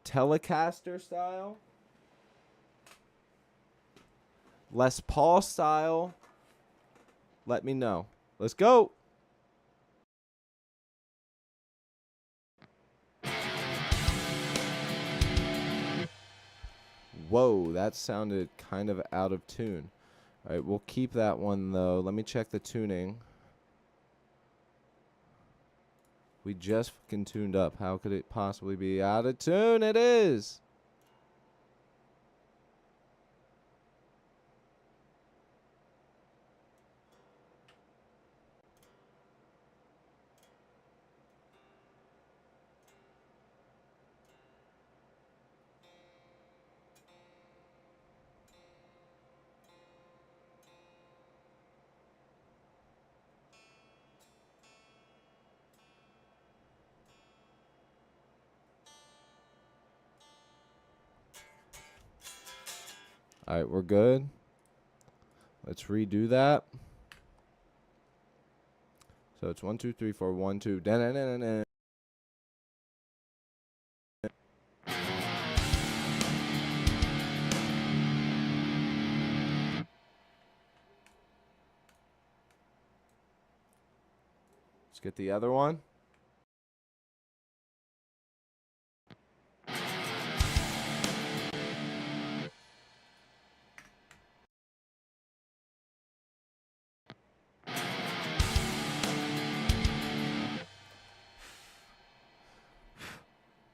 Telecaster style? Les Paul style? Let me know. Let's go. Whoa, that sounded kind of out of tune. All right, we'll keep that one, though. Let me check the tuning. We just fucking tuned up. How could it possibly be out of tune? It is. All right, we're good. Let's redo that. So it's 1, 2, 3, 4, 1, 2. Da-na-na-na-na. Let's get the other one.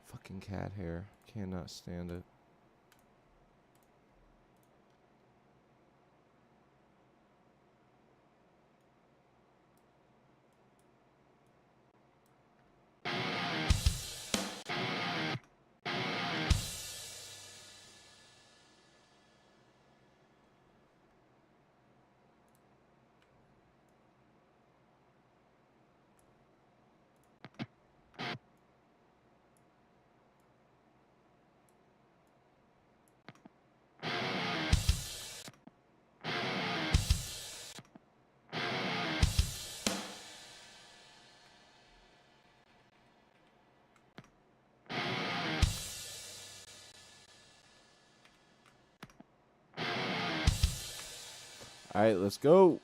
Fucking cat hair. Cannot stand it. All right, let's go.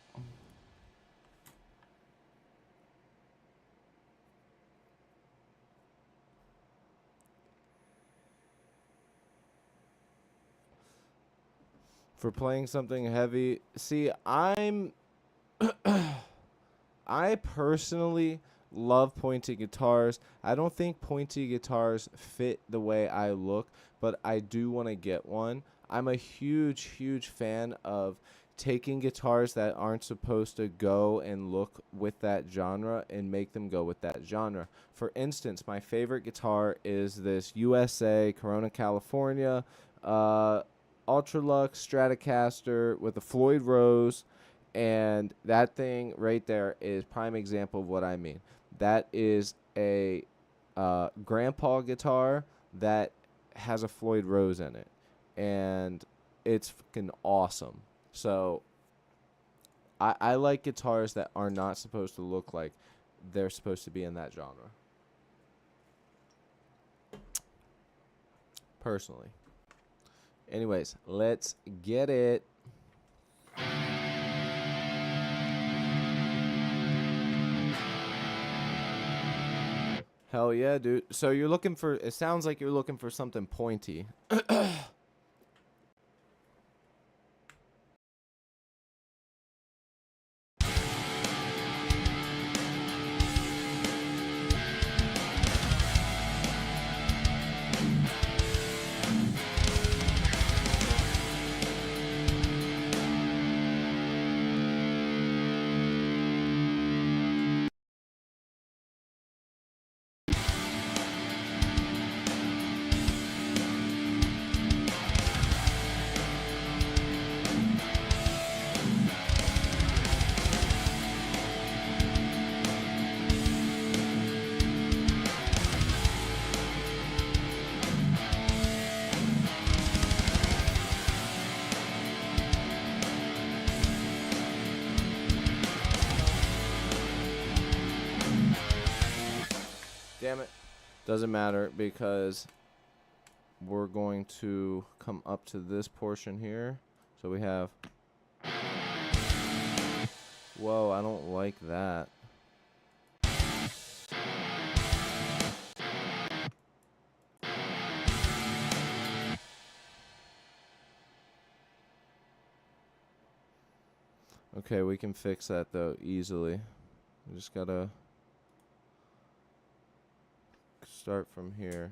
For playing something heavy. See, I personally love pointy guitars. I don't think pointy guitars fit the way I look, but I do want to get one. I'm a huge, huge fan of taking guitars that aren't supposed to go and look with that genre and make them go with that genre. For instance, my favorite guitar is this USA Corona California Ultralux Stratocaster with a Floyd Rose, and that thing right there is prime example of what I mean. That is a grandpa guitar that has a Floyd Rose in it, and it's fucking awesome. So I like guitars that are not supposed to look like they're supposed to be in that genre. Personally. Anyways, let's get it. Hell yeah, dude. So you're looking for, it sounds like you're looking for something pointy. Damn it. Doesn't matter because we're going to come up to this portion here. So we have, whoa, I don't like that. Okay, we can fix that though easily. We just gotta start from here.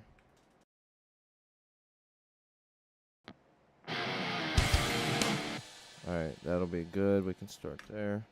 Alright, that'll be good. We can start there.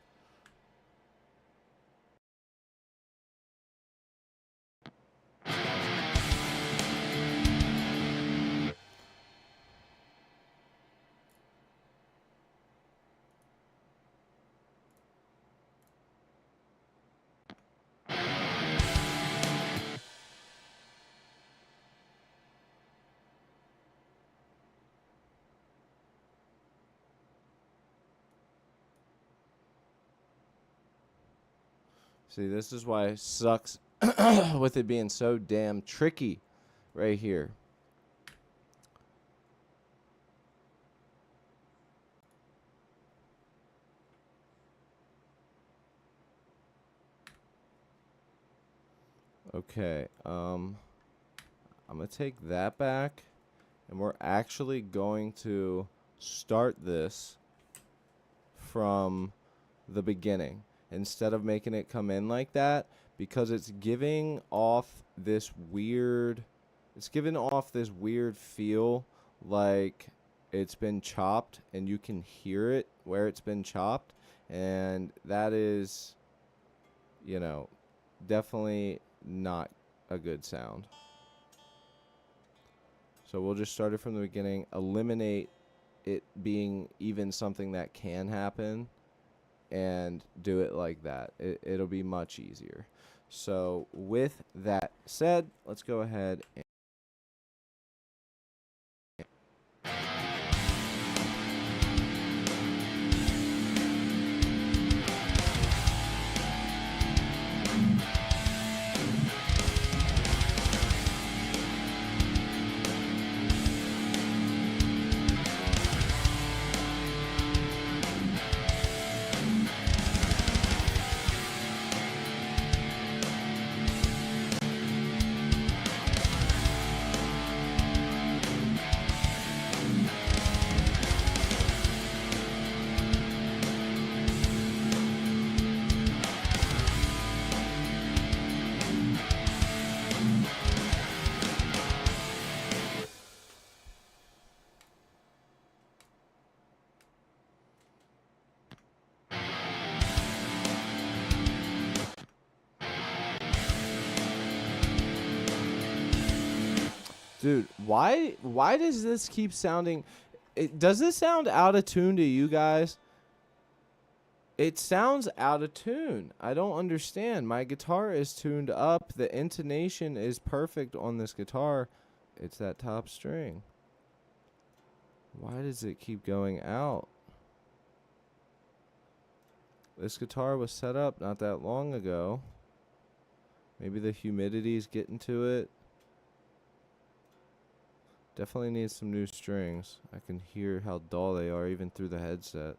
See, this is why it sucks with it being so damn tricky right here. Okay, I'm gonna take that back, and we're actually going to start this from the beginning instead of making it come in like that, because it's giving off this weird feel like it's been chopped, and you can hear it where it's been chopped, and that is, you know, definitely not a good sound. So we'll just start it from the beginning, eliminate it being even something that can happen, and do it like that. It'll be much easier. So with that said, let's go ahead and dude, why does this keep sounding does this sound out of tune to you guys? It sounds out of tune. I don't understand. My guitar is tuned up. The intonation is perfect on this guitar. It's that top string. Why does it keep going out? This guitar was set up not that long ago. Maybe the humidity's getting to it. Definitely needs some new strings. I can hear how dull they are even through the headset.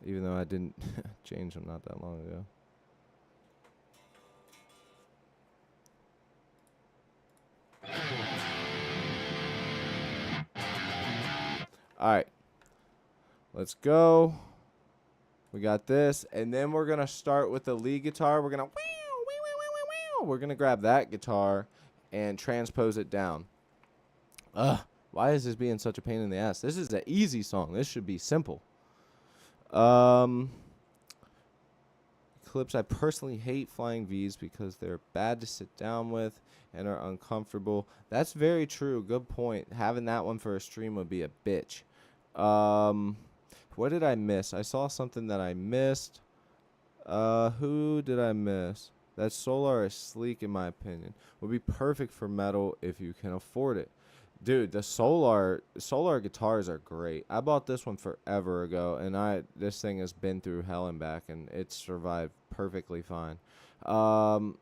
Even though I didn't change them not that long ago. Alright. Let's go. We got this. And then we're going to start with the lead guitar. We're going to... We're going to grab that guitar and transpose it down. Ugh. Why is this being such a pain in the ass? This is an easy song. This should be simple. Clips. I personally hate flying V's because they're bad to sit down with and are uncomfortable. That's very true. Good point. Having that one for a stream would be a bitch. What did I miss? I saw something that I missed. Who did I miss? That Solar is sleek in my opinion. Would be perfect for metal if you can afford it. Dude, the Solar guitars are great. I bought this one forever ago, and this thing has been through hell and back, and it's survived perfectly fine. Oh,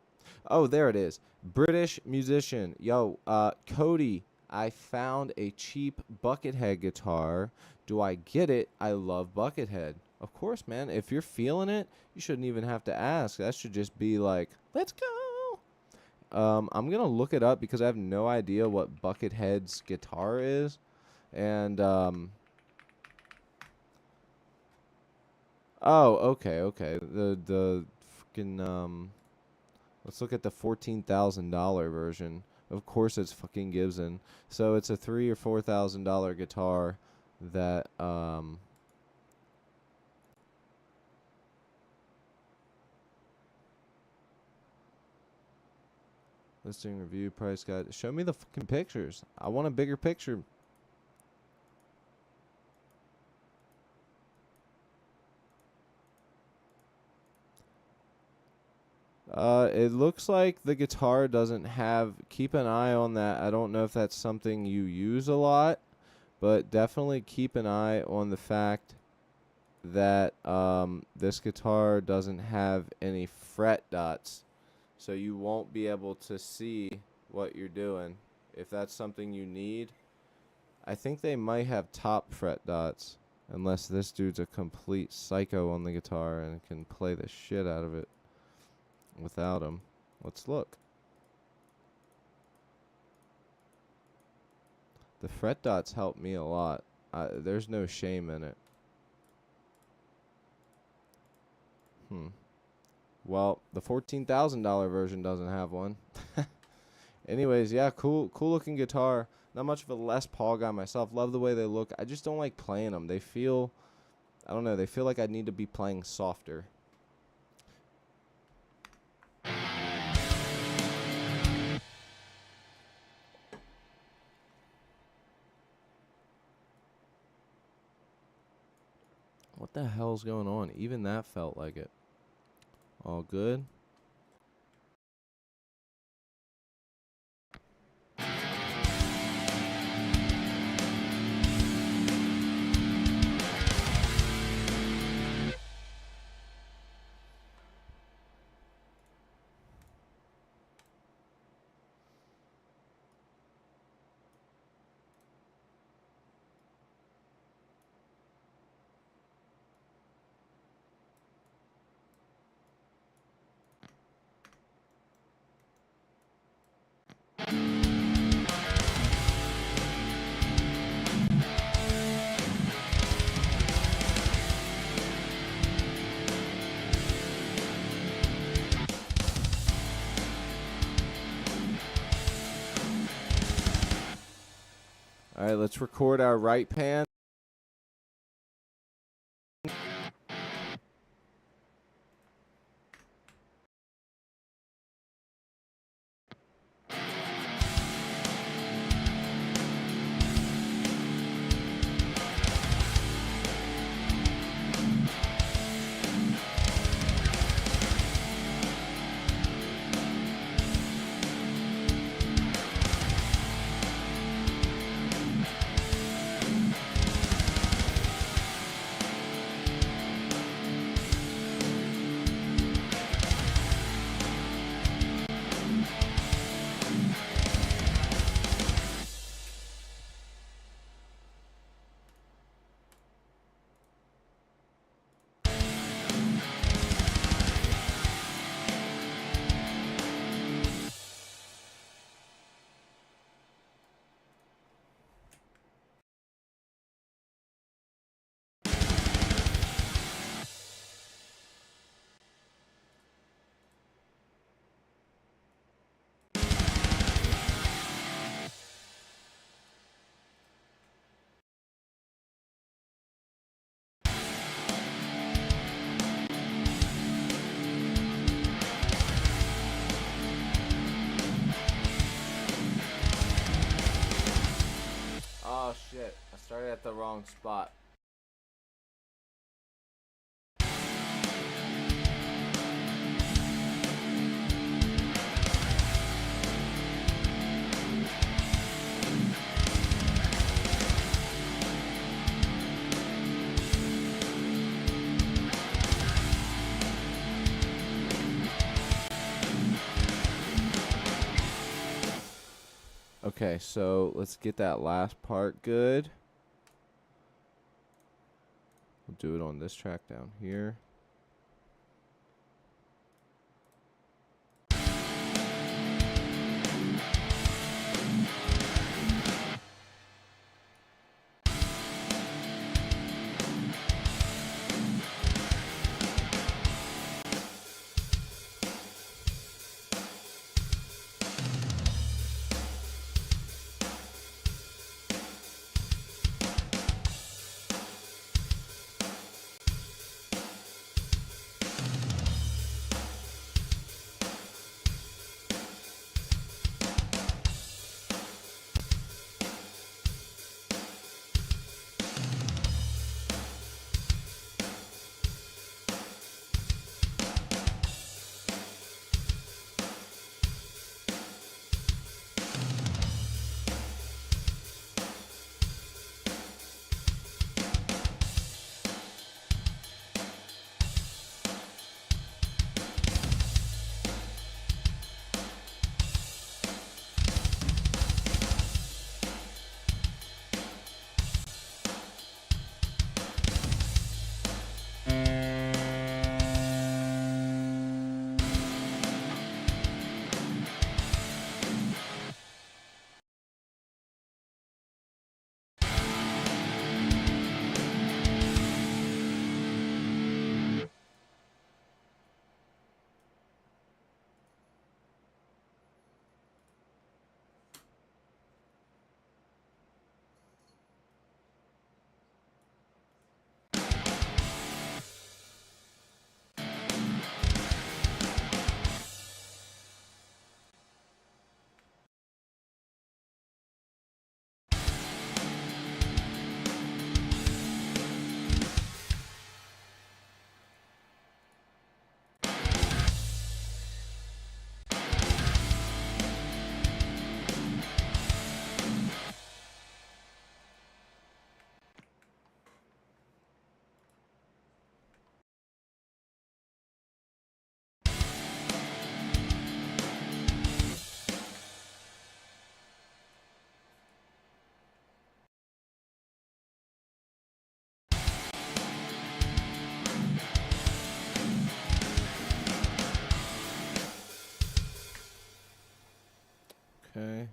there it is. British musician. Yo, Cody, I found a cheap Buckethead guitar. Do I get it? I love Buckethead. Of course, man. If you're feeling it, you shouldn't even have to ask. That should just be like, let's go. I'm going to look it up because I have no idea what Buckethead's guitar is. And, oh, okay. The fucking, let's look at the $14,000 version. Of course it's fucking Gibson. So it's a $3,000 or $4,000 guitar that, listing review price guide. Show me the fucking pictures. I want a bigger picture. It looks like the guitar doesn't have. Keep an eye on that. I don't know if that's something you use a lot, but definitely keep an eye on the fact that this guitar doesn't have any fret dots, so you won't be able to see what you're doing. If that's something you need, I think they might have top fret dots, unless this dude's a complete psycho on the guitar and can play the shit out of it without them. Let's look. The fret dots help me a lot. There's no shame in it. Well, the $14,000 version doesn't have one. Anyways, yeah, cool looking guitar. Not much of a Les Paul guy myself. Love the way they look. I just don't like playing them. They feel, I don't know, they feel like I need to be playing softer. What the hell's going on? Even that felt like it. All good? All right, let's record our right pan. Oh shit, I started at the wrong spot. Okay, so let's get that last part good. We'll do it on this track down here. Okay.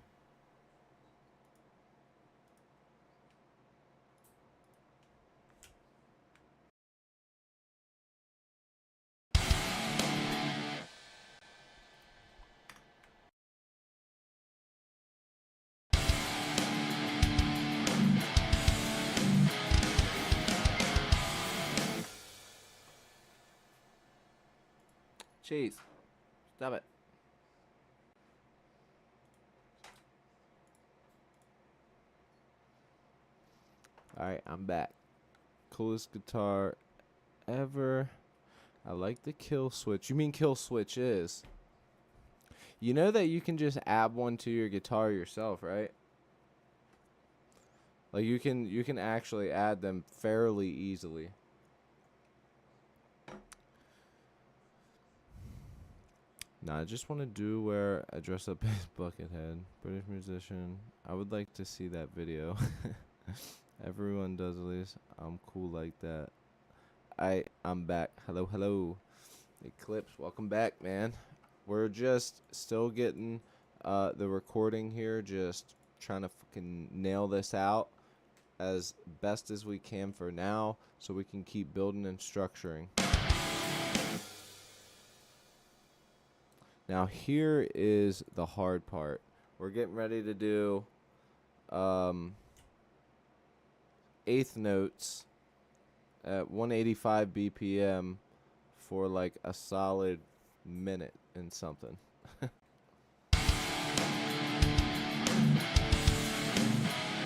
Jeez. Stop it. Alright, I'm back. Coolest guitar ever. I like the kill switch. You mean kill switch is? You know that you can just add one to your guitar yourself, right? Like you can actually add them fairly easily. Nah, I just want to do where I dress up as Buckethead, British musician. I would like to see that video. Everyone does at least. I'm cool like that. I'm back. Hello, hello. Eclipse, welcome back, man. We're just still getting the recording here, just trying to fucking nail this out as best as we can for now so we can keep building and structuring. Now here is the hard part. We're getting ready to do eighth notes at 185 BPM for like a solid minute and something.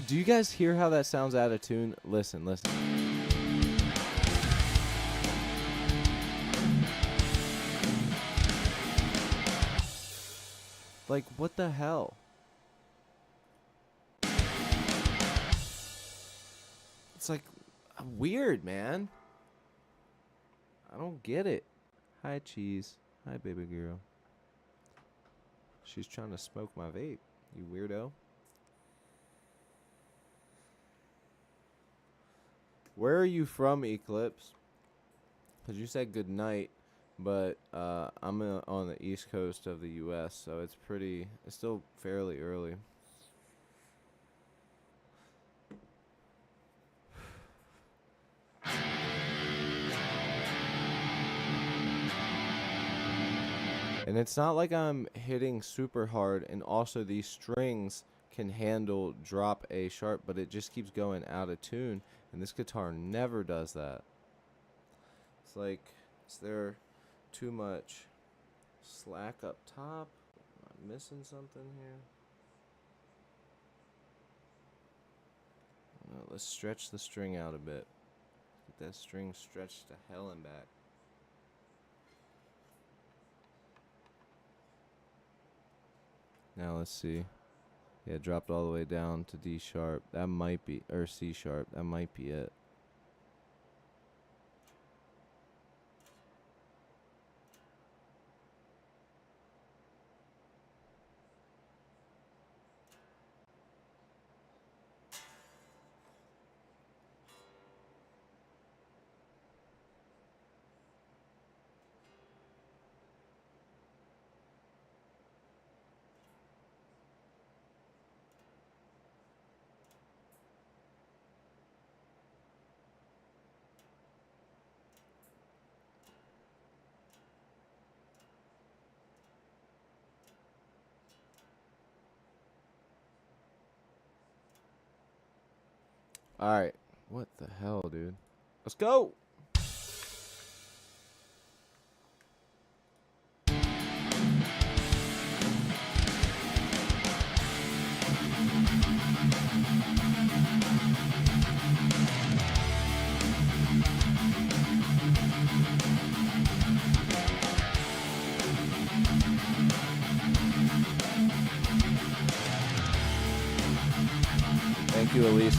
Do you guys hear how that sounds out of tune? Listen, listen. Like, what the hell? It's like weird, man. I don't get it. Hi, Cheese. Hi, baby girl. She's trying to smoke my vape, you weirdo. Where are you from, Eclipse? Because you said good night, but I'm on the east coast of the U.S., so it's still fairly early. And it's not like I'm hitting super hard, and also these strings can handle drop A sharp, but it just keeps going out of tune, and this guitar never does that. It's like, is there too much slack up top? Am I missing something here? Let's stretch the string out a bit. Get that string stretched to hell and back. Now let's see. Yeah, it dropped all the way down to D sharp. That might be, or C sharp. That might be it. Alright. What the hell, dude? Let's go! Thank you, Elise.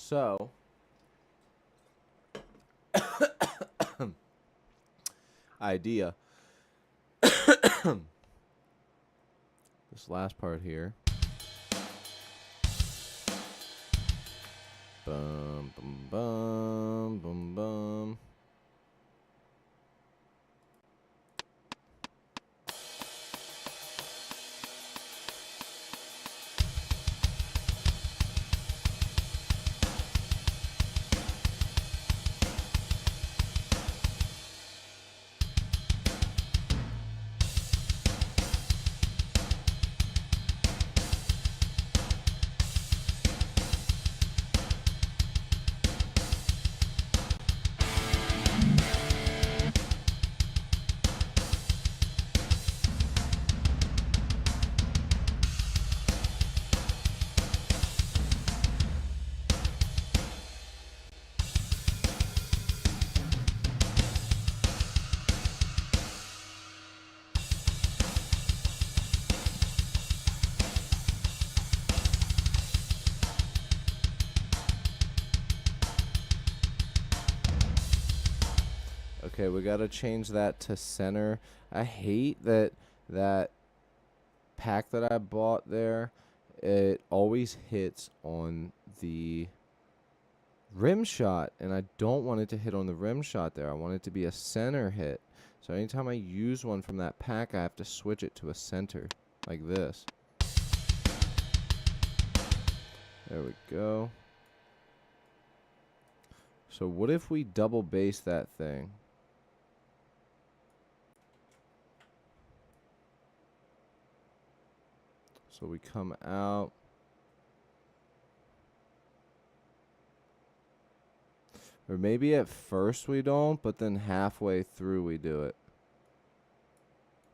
So, idea. This last part here. Bum, bum, bum, bum, bum. Okay, we gotta change that to center. I hate that pack that I bought there. It always hits on the rim shot, and I don't want it to hit on the rim shot there. I want it to be a center hit. So anytime I use one from that pack, I have to switch it to a center, like this. There we go. So what if we double bass that thing? So we come out. Or maybe at first we don't, but then halfway through we do it.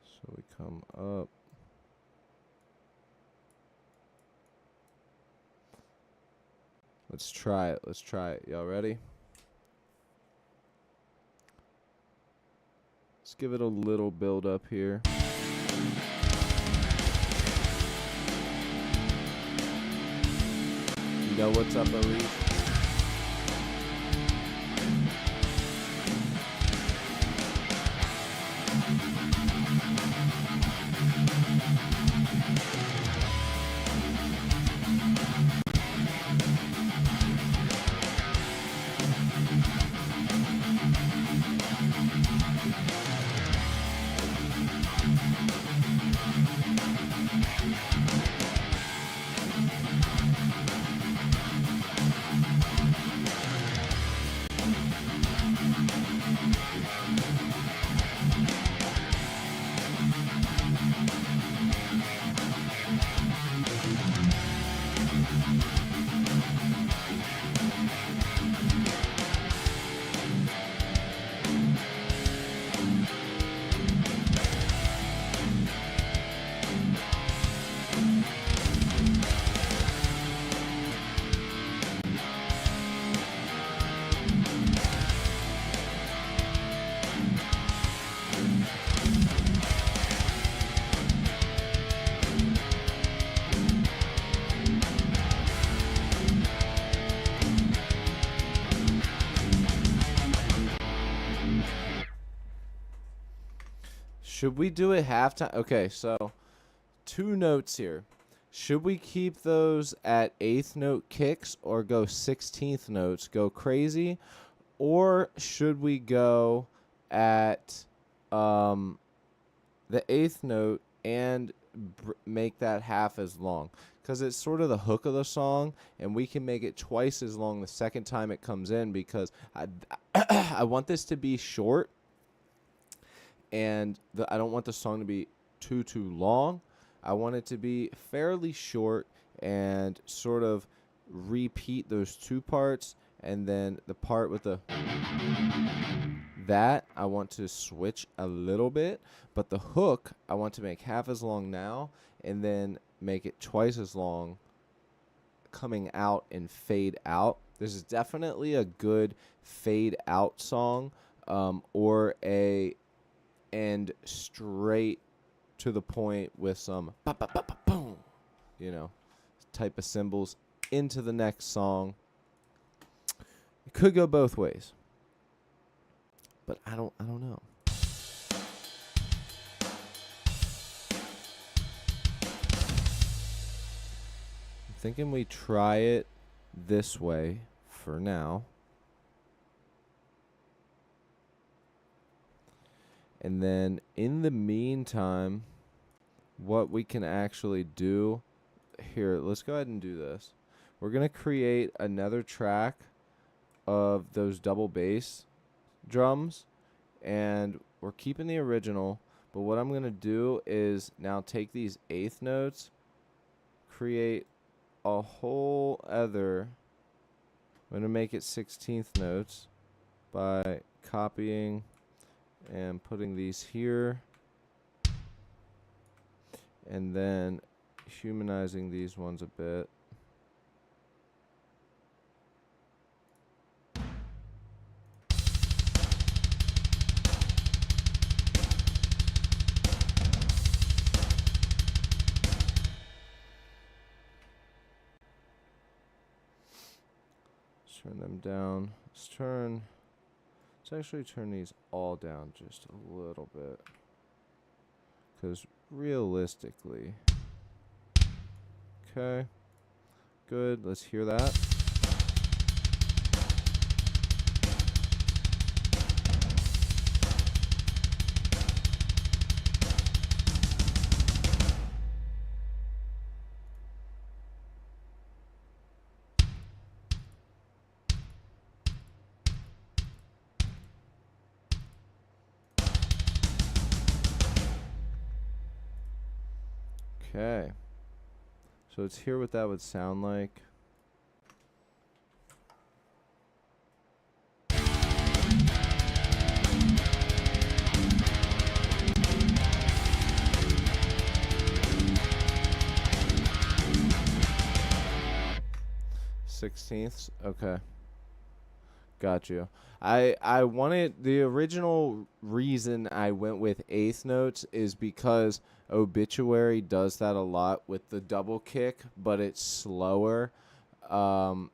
So we come up. Let's try it. Let's try it. Y'all ready? Let's give it a little build up here. You know what's up, Elise? Should we do it halftime? Okay, so 2 notes here. Should we keep those at 8th note kicks or go 16th notes, go crazy? Or should we go at the 8th note and make that half as long? Because it's sort of the hook of the song, and we can make it twice as long the second time it comes in, because I want this to be short, and I don't want the song to be too long. I want it to be fairly short and sort of repeat those 2 parts, and then the part with that I want to switch a little bit, but the hook I want to make half as long now and then make it twice as long coming out and fade out. This is definitely a good fade out song, or a and straight to the point with some boom, type of cymbals into the next song. could go both ways. But I don't know. I'm thinking we try it this way for now. And then in the meantime, what we can actually do here, let's go ahead and do this. We're going to create another track of those double bass drums, and we're keeping the original, but what I'm going to do is now take these eighth notes, create a whole other, I'm going to make it 16th notes by copying and putting these here, and then humanizing these ones a bit. Turn them down. Let's actually turn these all down just a little bit. Because realistically, okay, good. Let's hear that. Okay, so let's hear what that would sound like. Sixteenths, okay. Got you. I wanted, the original reason I went with eighth notes is because Obituary does that a lot with the double kick, but it's slower. And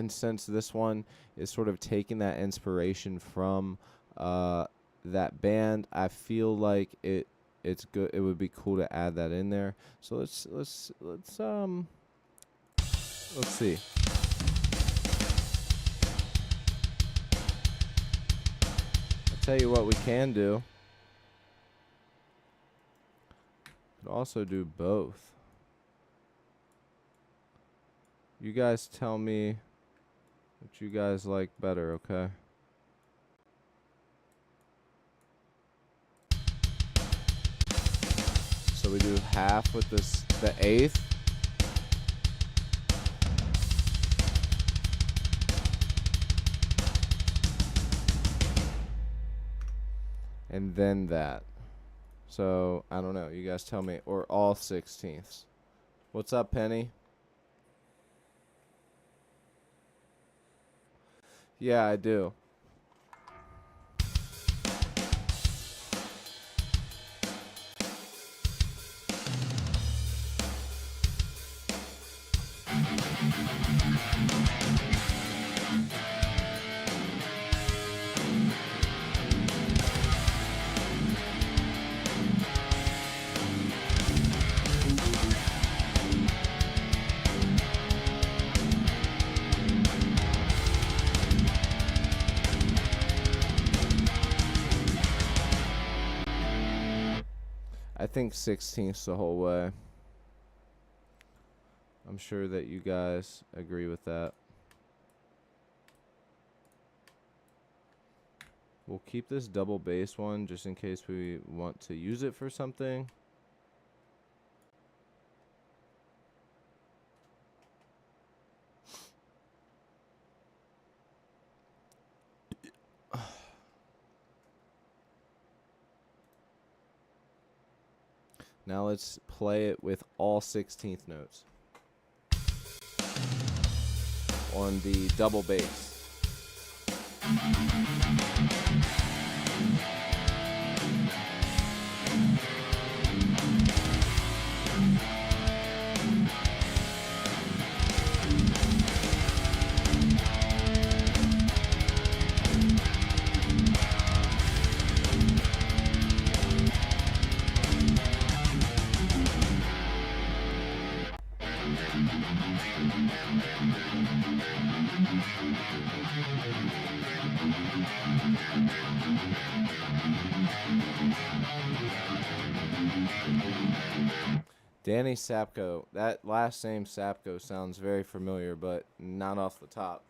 since this one is sort of taking that inspiration from that band, I feel like it's good. It would be cool to add that in there. So let's see. Tell you what we can do. Could also do both. You guys tell me what you guys like better, okay? So we do half with the eighth. And then that. So, I don't know. You guys tell me. Or all 16ths. What's up, Penny? Yeah, I do. I think 16ths the whole way. I'm sure that you guys agree with that. We'll keep this double bass one just in case we want to use it for something. Now let's play it with all 16th notes on the double bass. Danny Sapko. That last name Sapko sounds very familiar, but not off the top.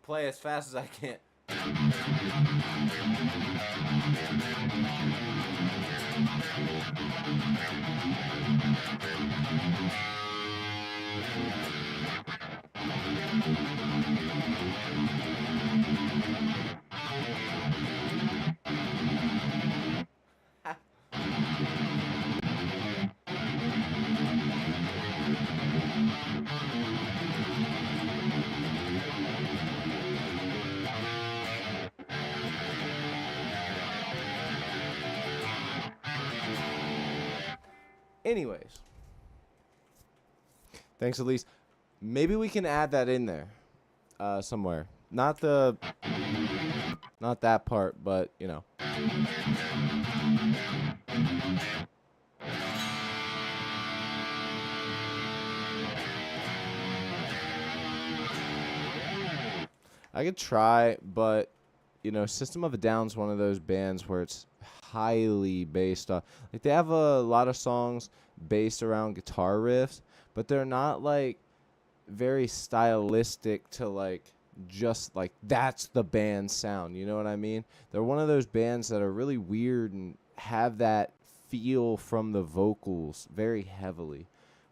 Play as fast as I can. Anyways, thanks, Elise. Maybe we can add that in there, somewhere. Not that part, but you know. I could try, but you know, System of a Down's one of those bands where it's highly based on, like, they have a lot of songs based around guitar riffs, but they're not like very stylistic to like just like that's the band sound, you know what I mean? They're one of those bands that are really weird and have that feel from the vocals very heavily.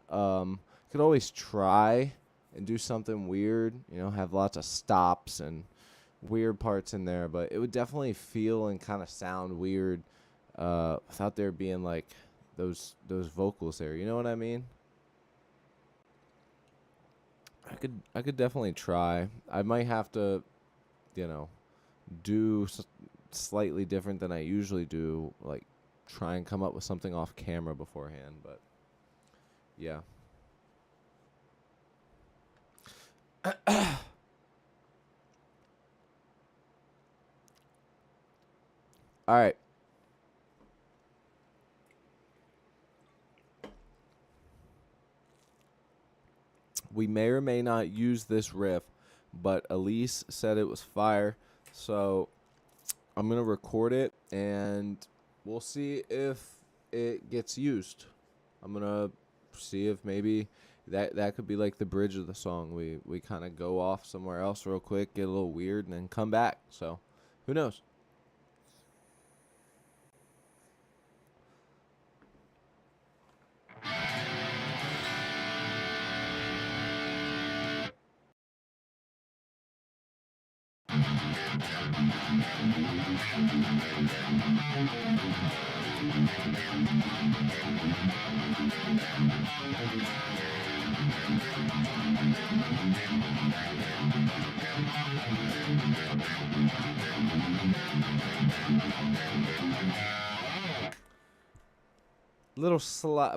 Could always try and do something weird, you know, have lots of stops and weird parts in there, but it would definitely feel and kind of sound weird without there being like those vocals there. You know what I mean? I could definitely try. I might have to, you know, do slightly different than I usually do, like try and come up with something off camera beforehand, but yeah. All right. We may or may not use this riff, but Elise said it was fire, so I'm going to record it and we'll see if it gets used. I'm going to see if maybe That could be like the bridge of the song. We kind of go off somewhere else real quick, get a little weird, and then come back. So, who knows?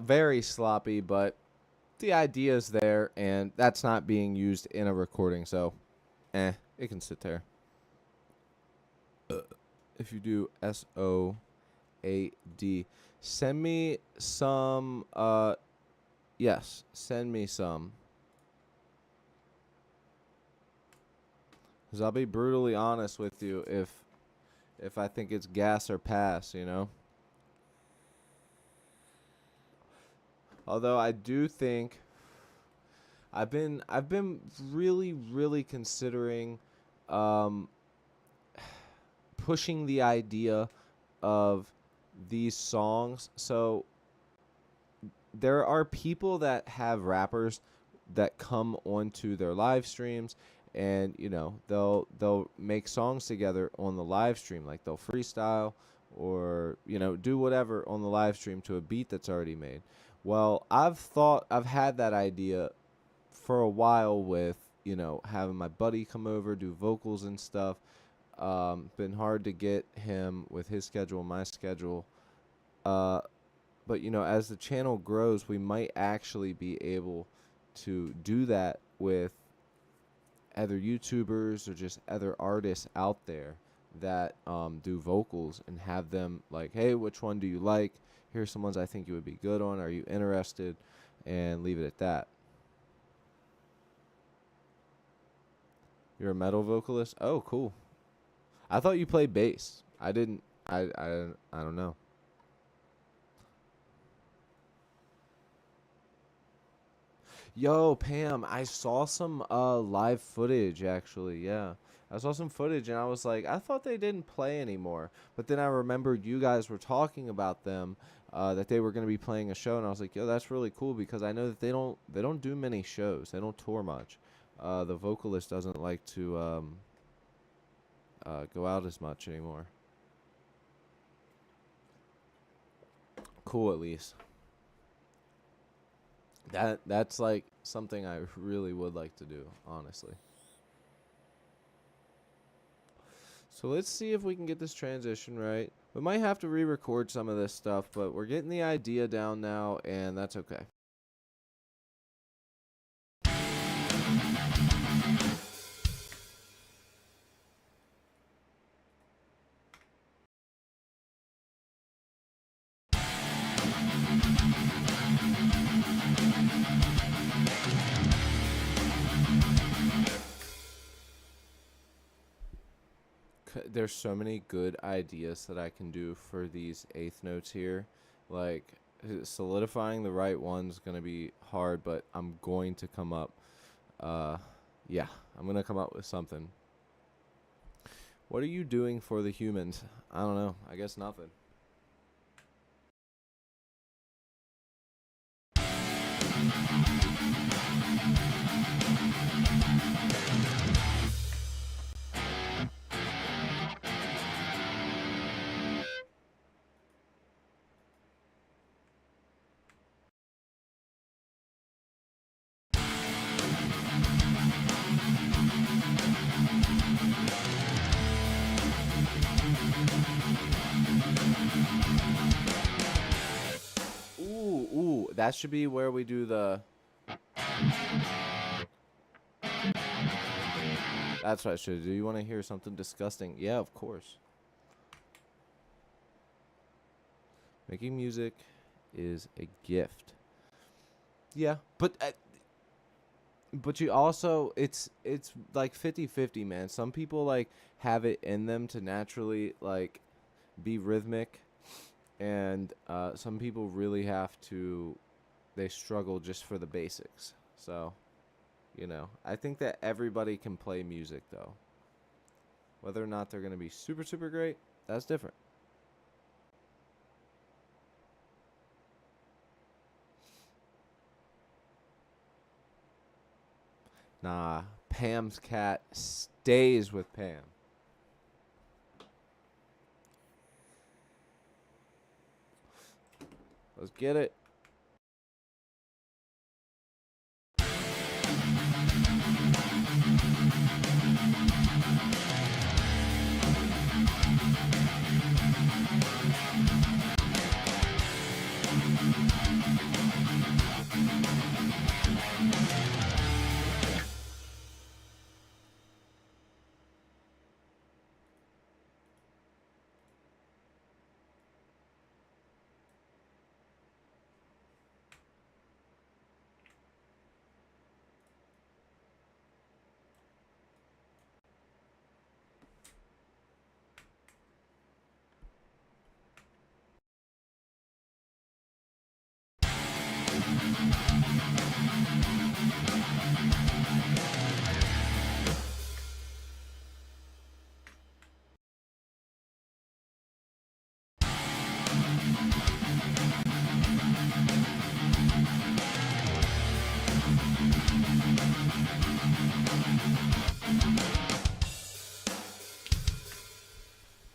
Very sloppy, but the idea's there, and that's not being used in a recording, so it can sit there. If you do SOAD, send me some. Yes, send me some. Cause I'll be brutally honest with you if I think it's gas or pass, you know. Although I do think I've been really considering um, pushing the idea of these songs. So there are people that have rappers that come onto their live streams, and they'll make songs together on the live stream, like they'll freestyle or do whatever on the live stream to a beat that's already made. Well, I've had that idea for a while with having my buddy come over, do vocals and stuff. Been hard to get him with his schedule, my schedule. uh but as the channel grows, we might actually be able to do that with other YouTubers or just other artists out there that do vocals, and have them like, hey, which one do you like? Here's some ones I think you would be good on. Are you interested? And leave it at that. You're a metal vocalist? Oh, cool. I thought you played bass. I didn't. I don't know. Yo, Pam, I saw some live footage actually. Yeah. I saw some footage and I was like, I thought they didn't play anymore. But then I remembered you guys were talking about them, that they were going to be playing a show, and I was like, yo, that's really cool, because I know that they don't do many shows. They don't tour much. The vocalist doesn't like to go out as much anymore. Cool, at least. That's like something I really would like to do, honestly. So let's see if we can get this transition right. We might have to re-record some of this stuff, but we're getting the idea down now, and that's okay. There's so many good ideas that I can do for these eighth notes here. Like, solidifying the right one's gonna be hard, but I'm going to come up. Yeah, I'm gonna come up with something. What are you doing for the humans? I don't know. I guess nothing. Ooh, that should be where we do the. That's what I should do. You want to hear something disgusting? Yeah, of course. Making music is a gift. Yeah, but you also, it's like 50-50, man. Some people like have it in them to naturally like be rhythmic, and some people really have to they struggle just for the basics. So, I think that everybody can play music though. Whether or not they're going to be super super great, that's different. Nah, Pam's cat stays with Pam. Let's get it.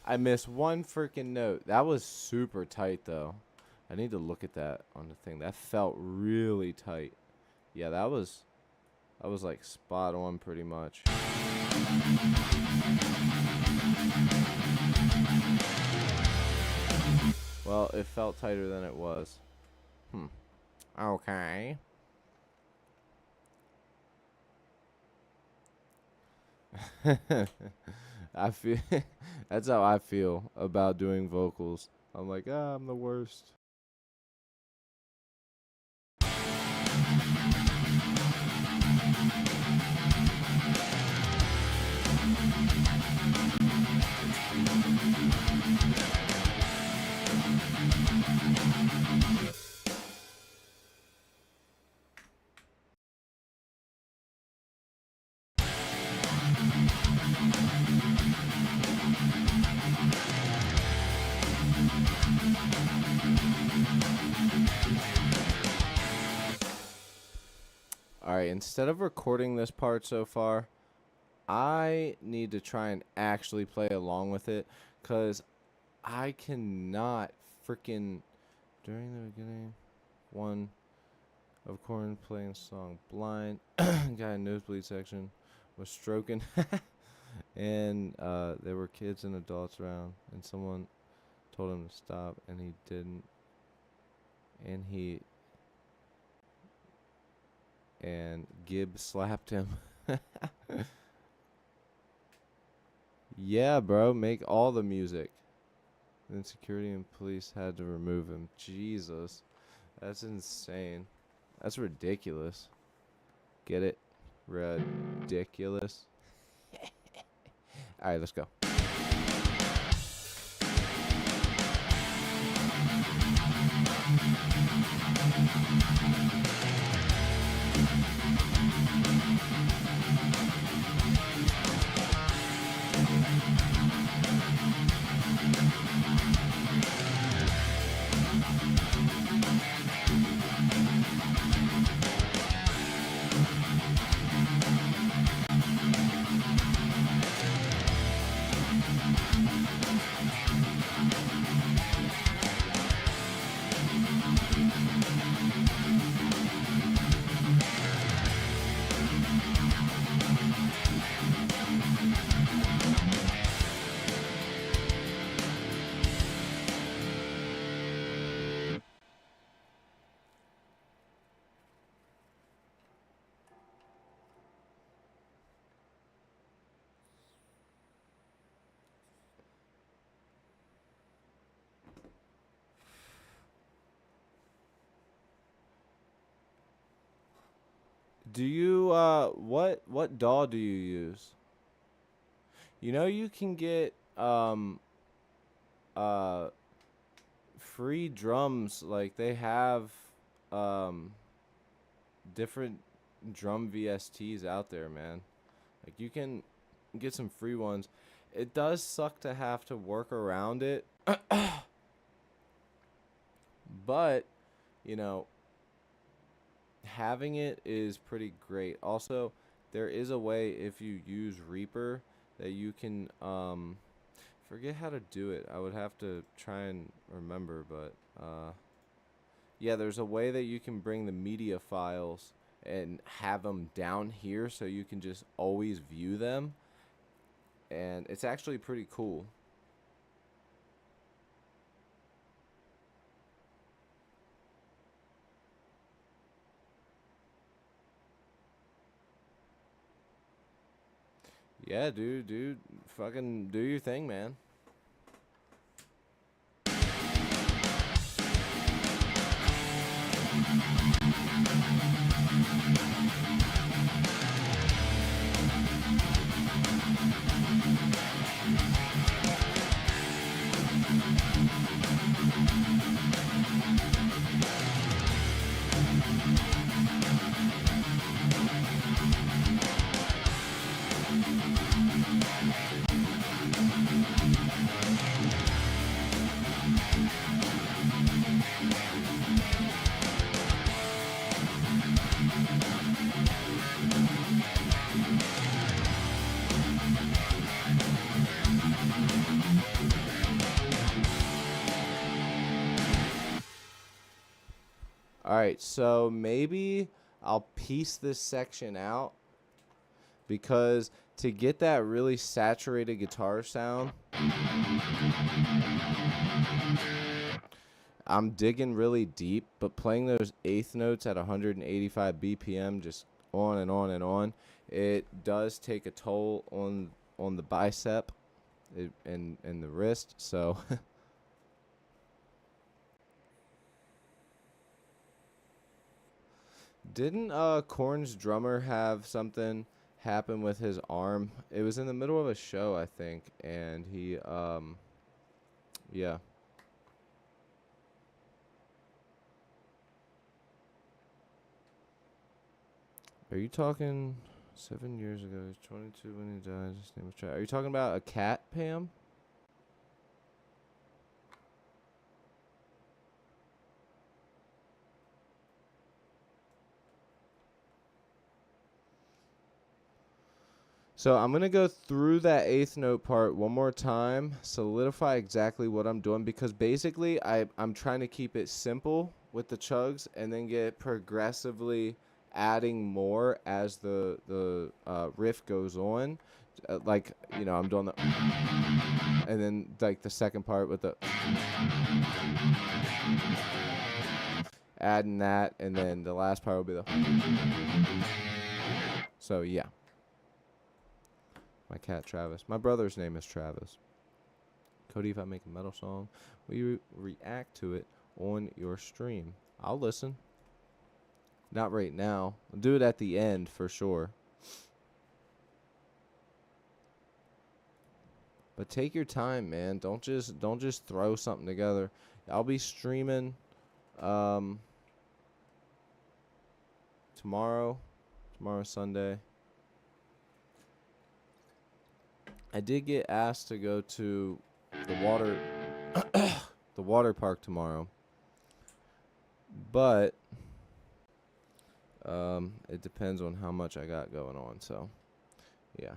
I missed one freaking note. That was super tight though. I need to look at that on the thing. That felt really tight. Yeah, that was like spot on pretty much. Well, it felt tighter than it was. Okay. I feel that's how I feel about doing vocals. I'm like, I'm the worst. All right, instead of recording this part so far, I need to try and actually play along with it cuz I cannot freaking during the beginning one of Corn playing song Blind guy in nosebleed section was stroking and there were kids and adults around and someone told him to stop and he didn't and Gibb slapped him. Yeah, bro, make all the music. Then security and police had to remove him. Jesus. That's insane. That's ridiculous. Get it? Ridiculous. Alright, let's go. Do you what DAW do you use? You can get uh free drums like they have different drum VSTs out there, man. Like you can get some free ones. It does suck to have to work around it, but you know, having it is pretty great. Also, there is a way if you use Reaper that you can forget how to do it. I would have to try and remember, but yeah, there's a way that you can bring the media files and have them down here so you can just always view them, and it's actually pretty cool. Yeah, dude, fucking do your thing, man. All right, so maybe I'll piece this section out because to get that really saturated guitar sound, I'm digging really deep, but playing those eighth notes at 185 BPM, just on and on and on, it does take a toll on the bicep and the wrist. So didn't Korn's drummer have something happen with his arm? It was in the middle of a show, I think, and he yeah. Are you talking 7 years ago? He's 22 when he died. His name was Are you talking about a cat, Pam? So I'm going to go through that eighth note part one more time, solidify exactly what I'm doing, because basically I'm trying to keep it simple with the chugs and then get progressively adding more as the riff goes on. Like, you know, I'm doing the, and then like the second part with the, adding that, and then the last part will be the, so yeah. My cat Travis. My brother's name is Travis. Cody, if I make a metal song, will you react to it on your stream? I'll listen. Not right now. I'll do it at the end for sure. But take your time, man. Don't just throw something together. I'll be streaming tomorrow. Tomorrow's Sunday. I did get asked to go to the water park tomorrow, but it depends on how much I got going on. So, yeah.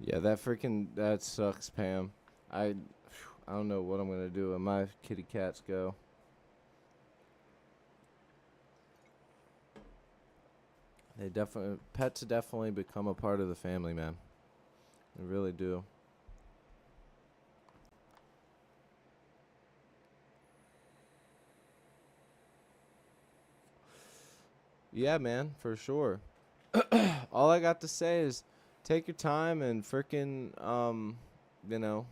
Yeah, that sucks, Pam. I don't know what I'm gonna do when my kitty cats go. Pets definitely become a part of the family, man. They really do. Yeah, man, for sure. All I got to say is take your time and freaking you know,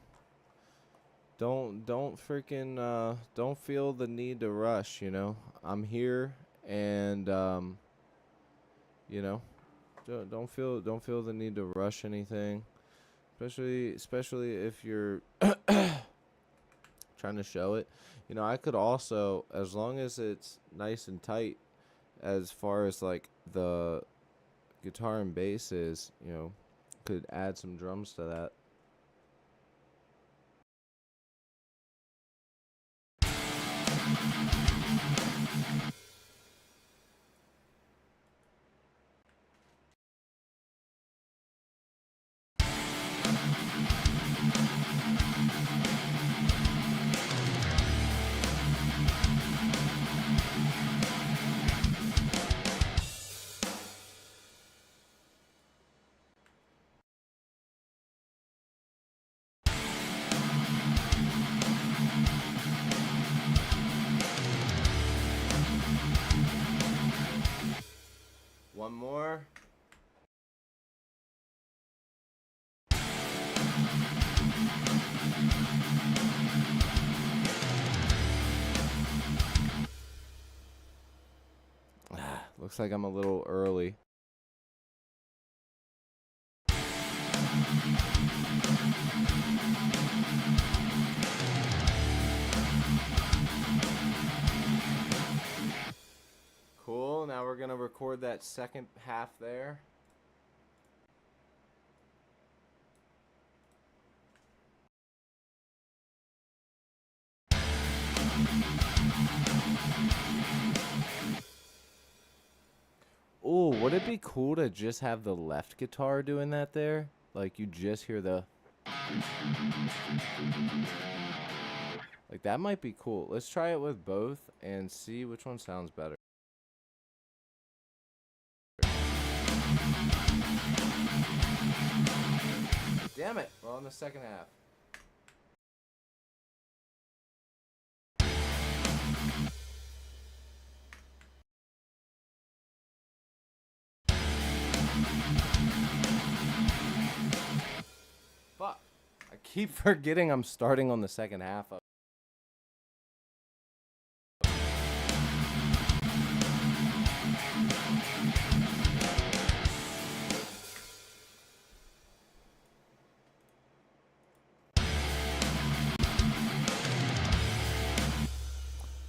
don't feel the need to rush, you know. I'm here and you know, don't feel the need to rush anything, especially if you're trying to show it. You know, I could also, as long as it's nice and tight as far as like the guitar and bass is, you know, could add some drums to that. One more. Looks like I'm a little early. Cool. Now we're going to record that second half there. Ooh, would it be cool to just have the left guitar doing that there? Like you just hear the like that might be cool. Let's try it with both and see which one sounds better. Damn it. We're on the second half. Fuck. I keep forgetting I'm starting on the second half of.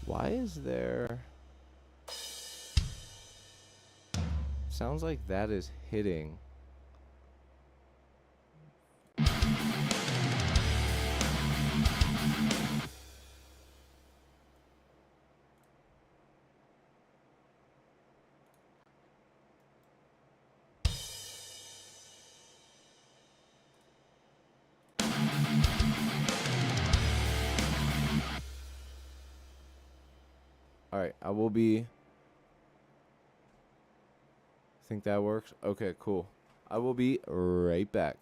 Why is there. Sounds like that is hitting. Alright, I will be. Think that works? Okay, cool. I will be right back.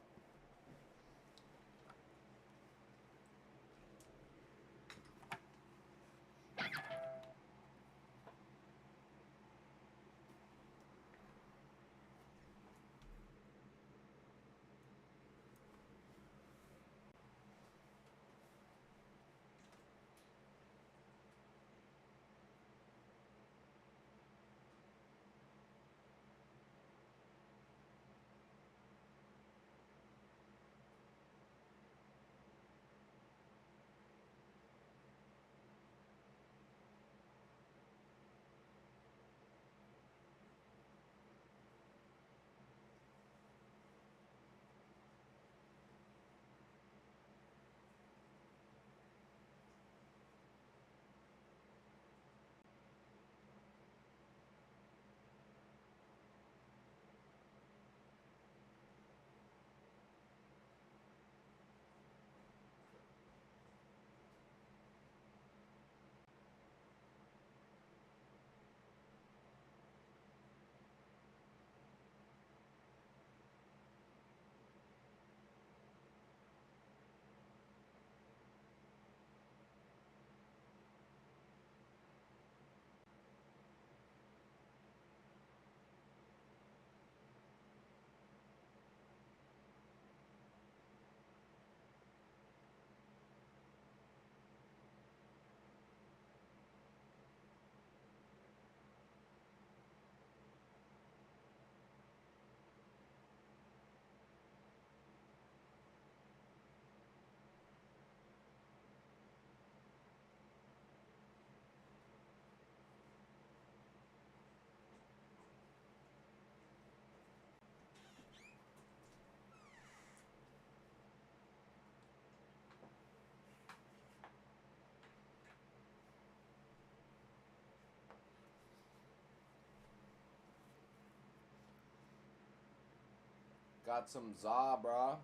Got some za, brah.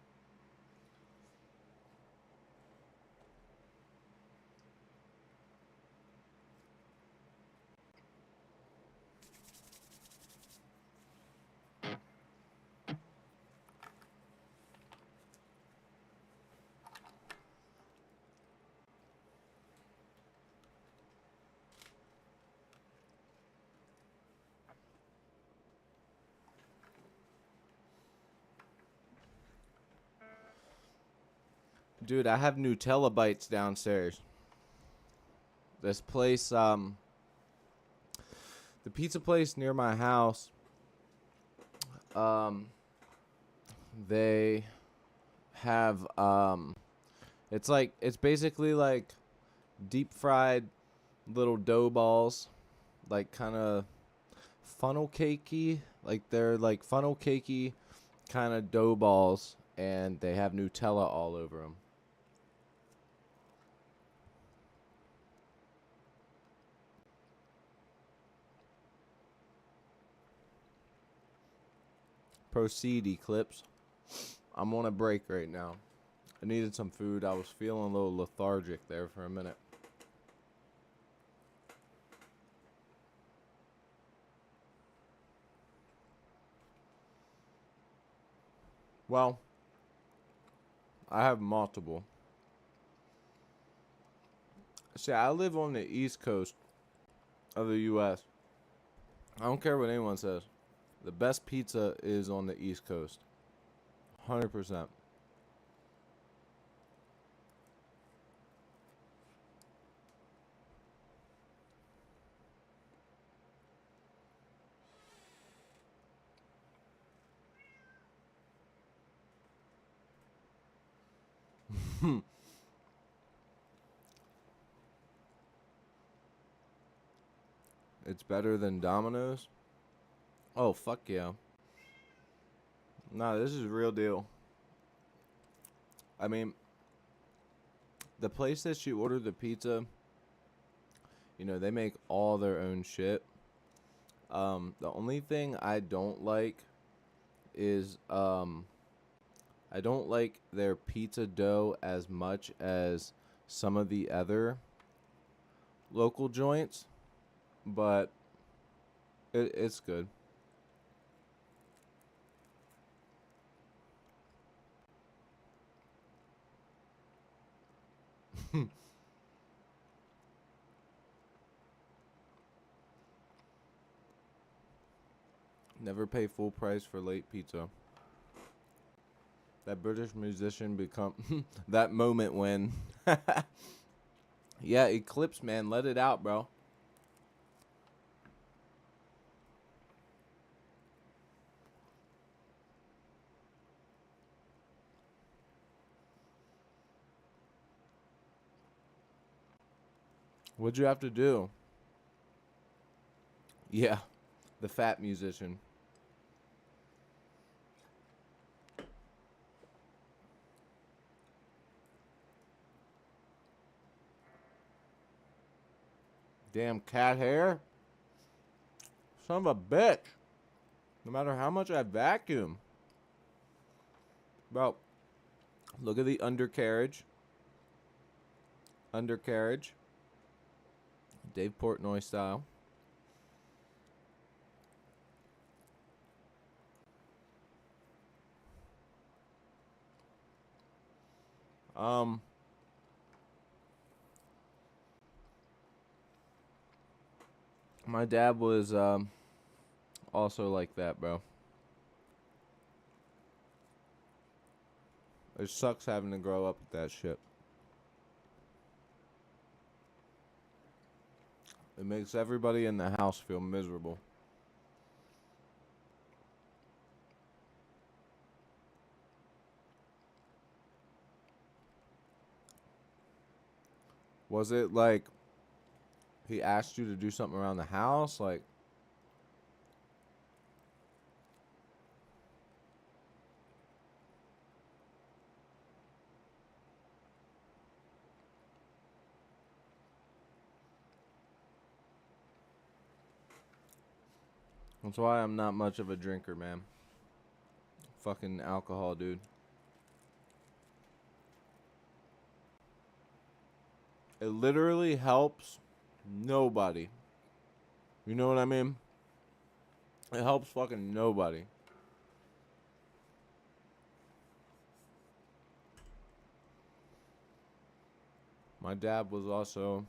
Dude, I have Nutella bites downstairs. This place, the pizza place near my house, um, they have, it's basically like deep fried little dough balls, like kind of funnel cakey. Like they're like funnel cakey kind of dough balls, and they have Nutella all over them. Proceed, Eclipse. I'm on a break right now. I needed some food. I was feeling a little lethargic there for a minute. Well, I have multiple. See, I live on the East Coast of the U.S. I don't care what anyone says. The best pizza is on the East Coast. 100%. It's better than Domino's? Oh, fuck yeah. Nah, this is real deal. I mean, the place that you order the pizza, they make all their own shit. The only thing I don't like is I don't like their pizza dough as much as some of the other local joints, but it's good. Never pay full price for late pizza. That British musician become that moment when yeah, Eclipse, man, let it out, bro. What'd you have to do? Yeah, the fat musician. Damn cat hair. Son of a bitch. No matter how much I vacuum. Bro, look at the undercarriage. Undercarriage. Dave Portnoy style. Um, my dad was also like that, bro. It sucks having to grow up with that shit. It makes everybody in the house feel miserable. Was it like he asked you to do something around the house? Like, that's why I'm not much of a drinker, man. fucking alcohol, dude. It literally helps nobody. You know what I mean? It helps fucking nobody. My dad was also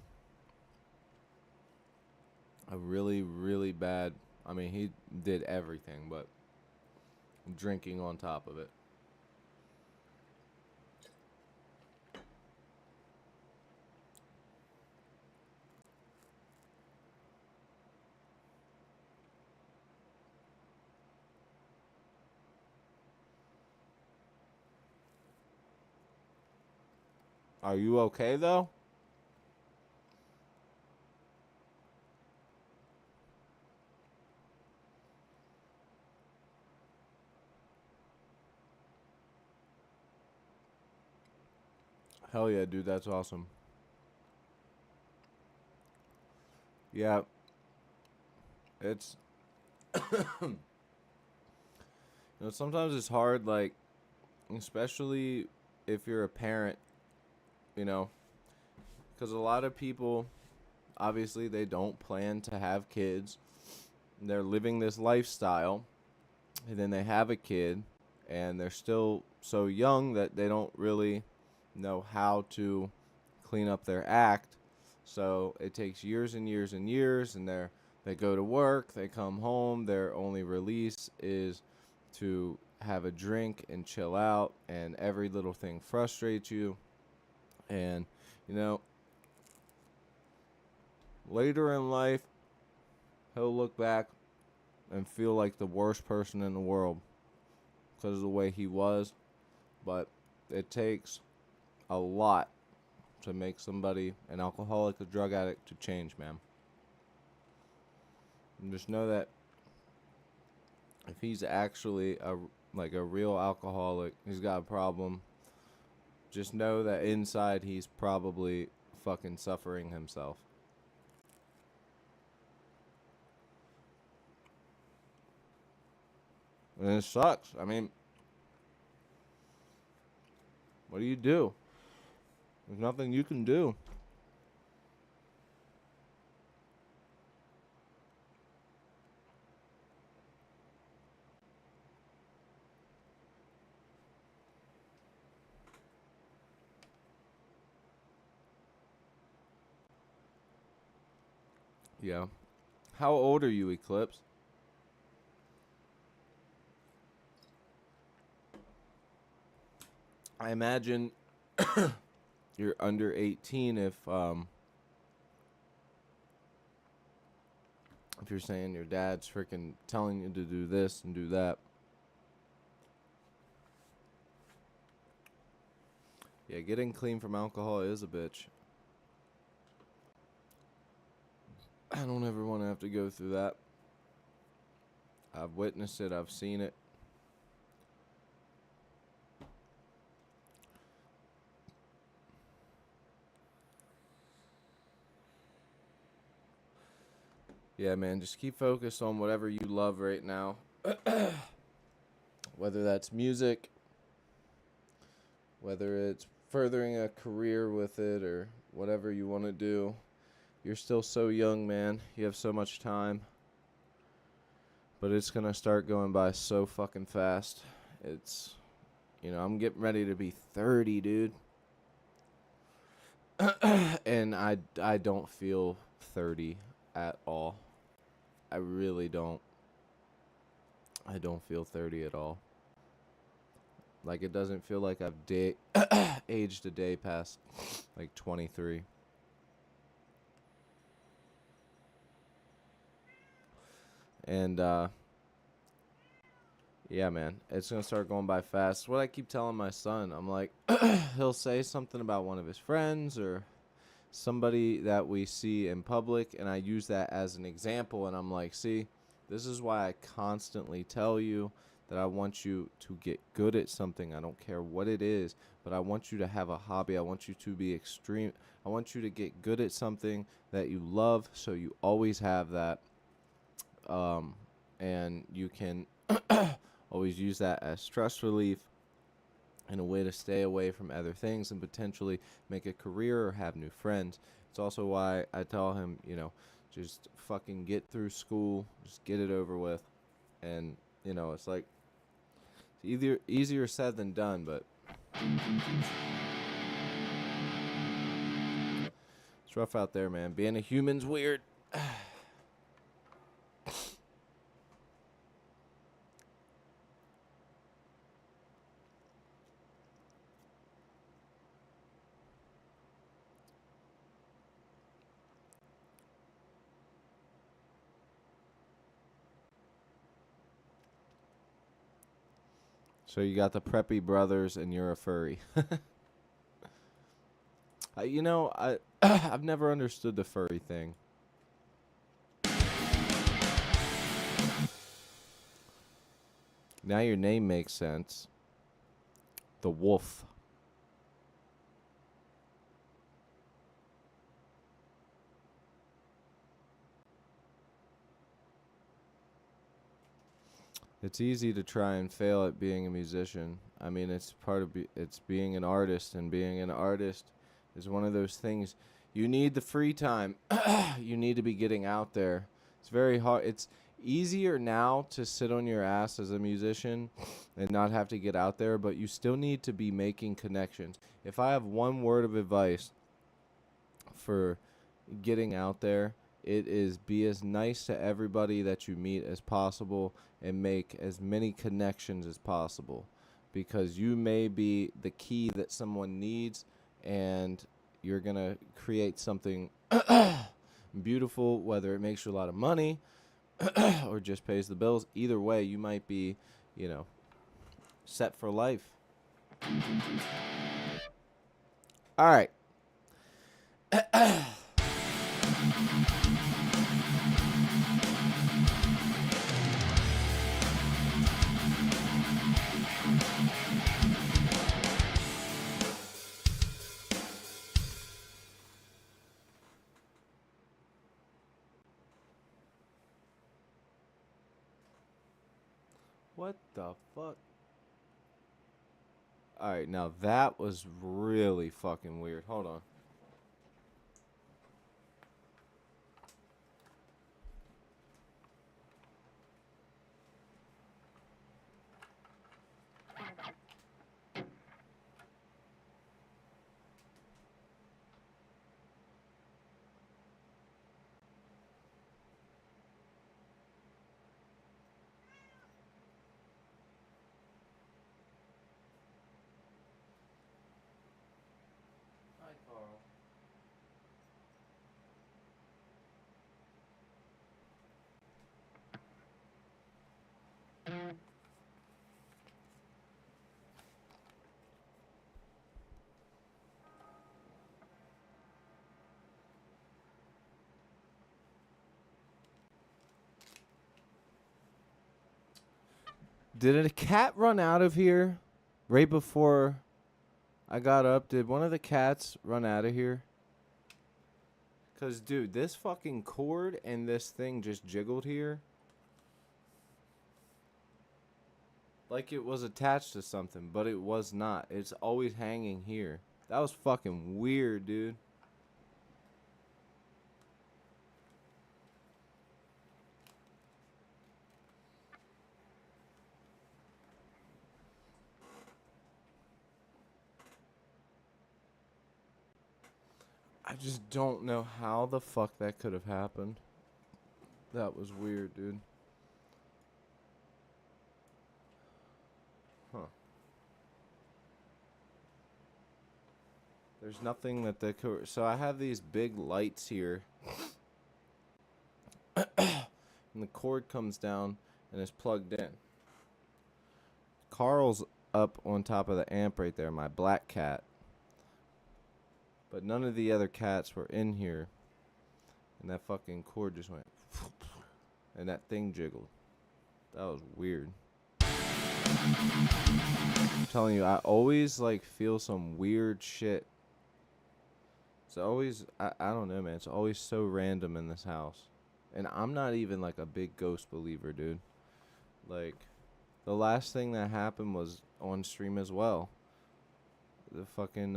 a really, really bad. I mean, he did everything, but drinking on top of it. Are you okay though? Hell yeah, dude, that's awesome. Yeah, it's sometimes it's hard, like especially if you're a parent, you know, because a lot of people obviously they don't plan to have kids. They're living this lifestyle, and then they have a kid, and they're still so young that they don't really know how to clean up their act. So it takes years and years and years, and they go to work, they come home, their only release is to have a drink and chill out, and every little thing frustrates you. And you know, later in life, he'll look back and feel like the worst person in the world because of the way he was. But it takes a lot to make somebody an alcoholic, a drug addict, to change, man. And just know that if he's actually a real alcoholic, he's got a problem. Just know that inside he's probably fucking suffering himself. And it sucks. I mean, what do you do? There's nothing you can do. Yeah. How old are you, Eclipse? I imagine you're under 18 if you're saying your dad's freaking telling you to do this and do that. Yeah, getting clean from alcohol is a bitch. I don't ever want to have to go through that. I've witnessed it, I've seen it. Yeah, man, just keep focused on whatever you love right now. Whether that's music, whether it's furthering a career with it, or whatever you want to do. You're still so young, man. You have so much time. But it's going to start going by so fucking fast. It's, I'm getting ready to be 30, dude. And I don't feel 30 at all. I really don't. I don't feel 30 at all. Like, it doesn't feel like I've aged a day past, like, 23. And, yeah, man, it's going to start going by fast. What I keep telling my son, I'm like, he'll say something about one of his friends or somebody that we see in public, and I use that as an example, and I'm like, see, this is why I constantly tell you that I want you to get good at something. I don't care what it is, but I want you to have a hobby. I want you to be extreme. I want you to get good at something that you love, so you always have that, and you can Always use that as stress relief and a way to stay away from other things and potentially make a career or have new friends. It's also why I tell him, just fucking get through school, just get it over with. And, it's like it's either easier said than done, but it's rough out there, man. Being a human's weird. So you got the preppy brothers and you're a furry. I I've never understood the furry thing. Now your name makes sense. The wolf. It's easy to try and fail at being a musician. I mean, it's part of it's being an artist, and being an artist is one of those things. You need the free time. You need to be getting out there. It's very hard. It's easier now to sit on your ass as a musician and not have to get out there, but you still need to be making connections. If I have one word of advice for getting out there, it is be as nice to everybody that you meet as possible and make as many connections as possible, because you may be the key that someone needs, and you're going to create something beautiful, whether it makes you a lot of money or just pays the bills. Either way, you might be, set for life. All right. What the fuck? Alright, now that was really fucking weird. Hold on. Hi, Carl. Did a cat run out of here right before I got up? Did one of the cats run out of here? Because, dude, this fucking cord and this thing just jiggled here. Like it was attached to something, but it was not. It's always hanging here. That was fucking weird, dude. I just don't know how the fuck that could have happened. That was weird, dude. Huh. There's nothing that they could. So I have these big lights here. And the cord comes down and is plugged in. Carl's up on top of the amp right there, my black cat. But none of the other cats were in here. And that fucking cord just went. And that thing jiggled. That was weird. I'm telling you, I always feel some weird shit. It's always, I don't know, man. It's always so random in this house. And I'm not even a big ghost believer, dude. the last thing that happened was on stream as well. The fucking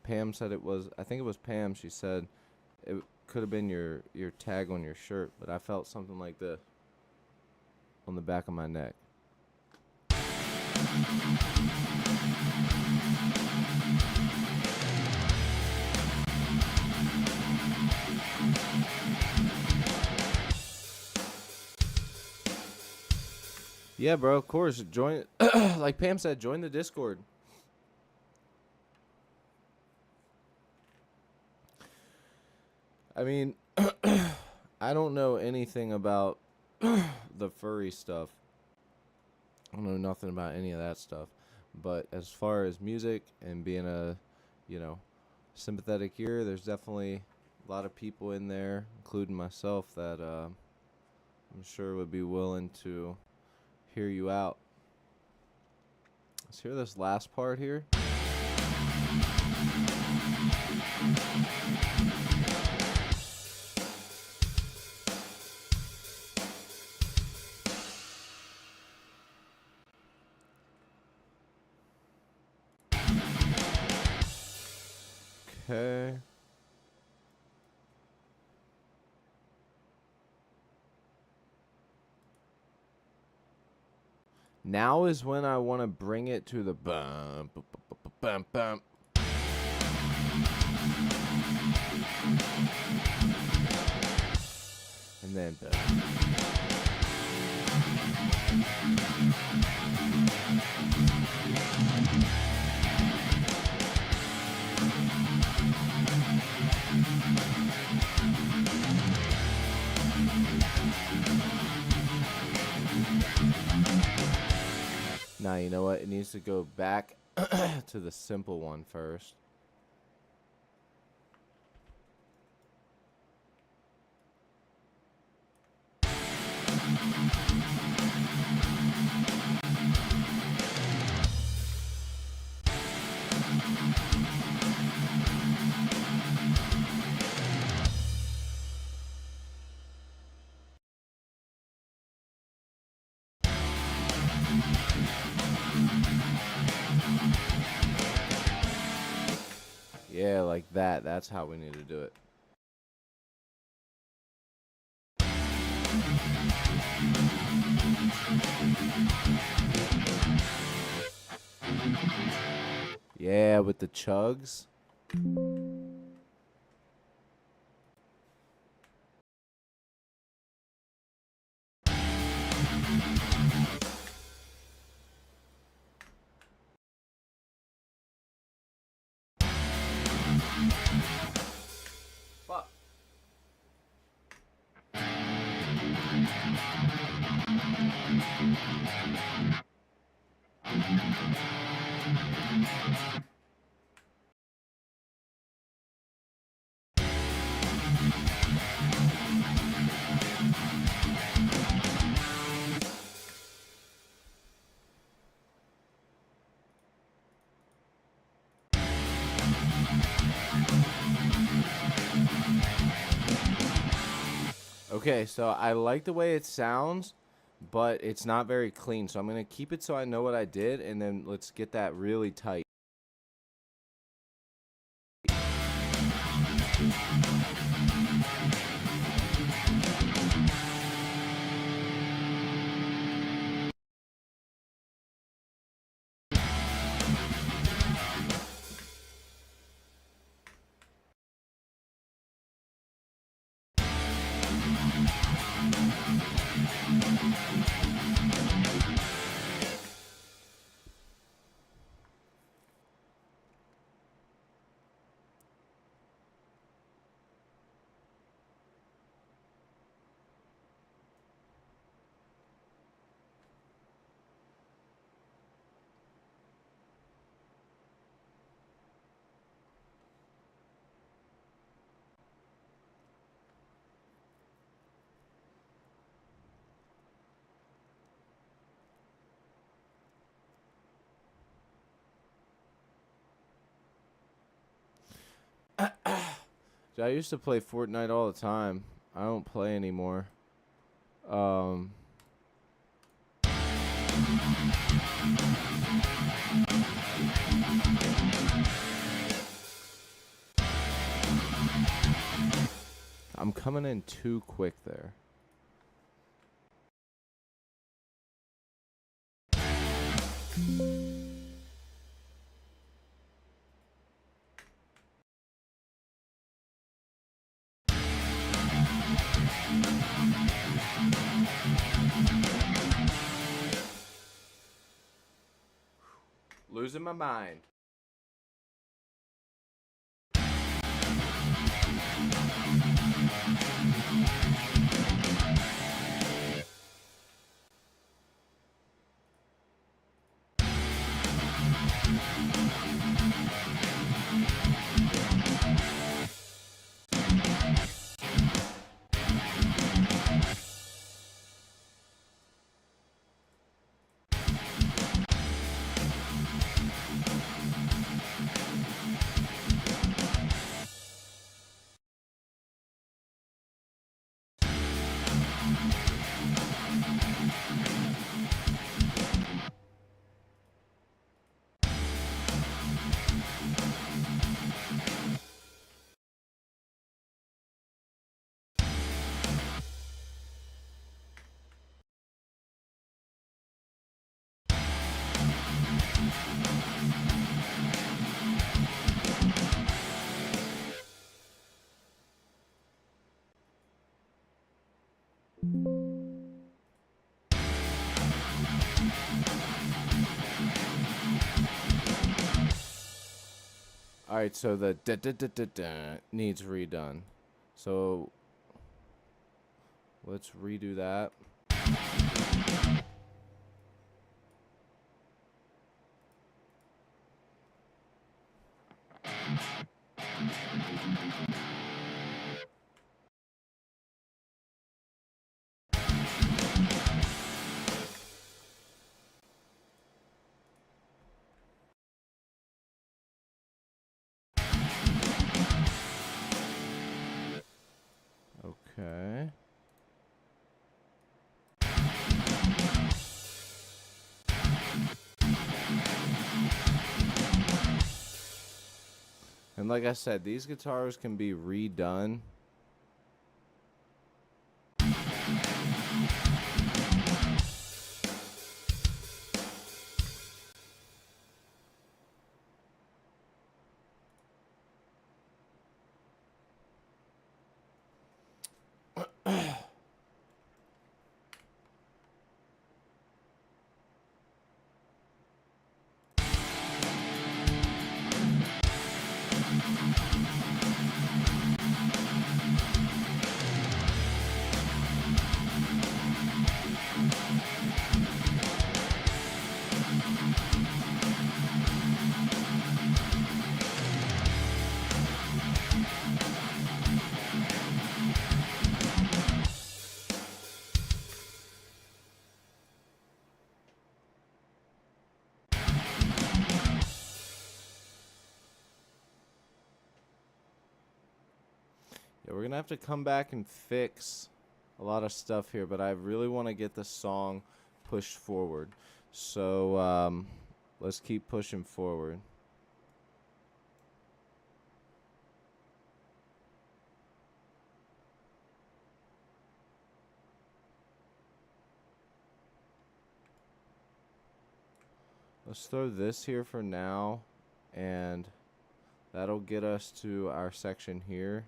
Pam said it was. I think it was Pam. She said it could have been your tag on your shirt, but I felt something like this on the back of my neck. Yeah, bro, of course. Join, like Pam said, join the Discord. I mean, I don't know anything about the furry stuff. I don't know nothing about any of that stuff. But as far as music and being a, sympathetic ear, there's definitely a lot of people in there, including myself, that I'm sure would be willing to hear you out. Let's hear this last part here. Okay. Now is when I want to bring it to the bum, bum, bum, bum, bum. And then bum. Now, you know what? It needs to go back to the simple one first. Yeah, like that. That's how we need to do it. Yeah, with the chugs. Fuck. Okay, so I like the way it sounds, but it's not very clean. So I'm going to keep it so I know what I did, and then let's get that really tight. I used to play Fortnite all the time. I don't play anymore. coming in too quick there. Losing my mind. Alright, so the da needs redone. So let's redo that. Okay. And like I said, these guitars can be redone. Yeah, we're gonna have to come back and fix a lot of stuff here, but I really want to get the song pushed forward. So let's keep pushing forward. Let's throw this here for now, and that'll get us to our section here.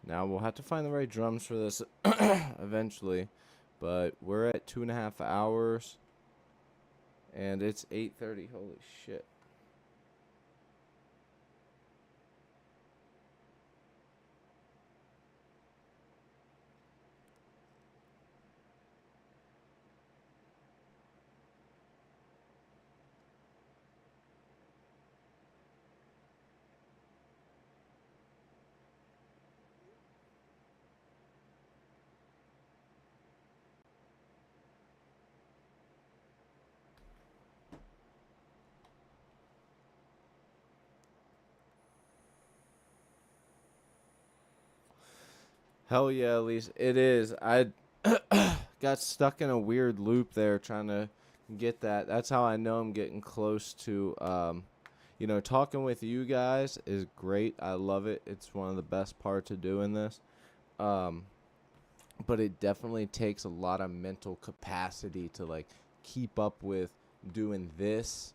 Now we'll have to find the right drums for this eventually, but we're at 2.5 hours, and it's 8:30. Holy shit! Hell yeah, Elise. It is. I got stuck in a weird loop there trying to get that. That's how I know I'm getting close to talking with you guys is great. I love it. It's one of the best parts of doing this. Um but it definitely takes a lot of mental capacity to like keep up with doing this,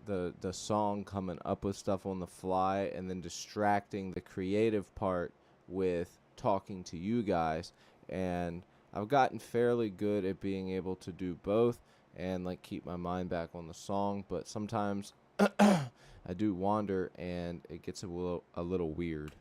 the song, coming up with stuff on the fly, and then distracting the creative part with talking to you guys. And I've gotten fairly good at being able to do both and like keep my mind back on the song, but sometimes I do wander and it gets a little weird.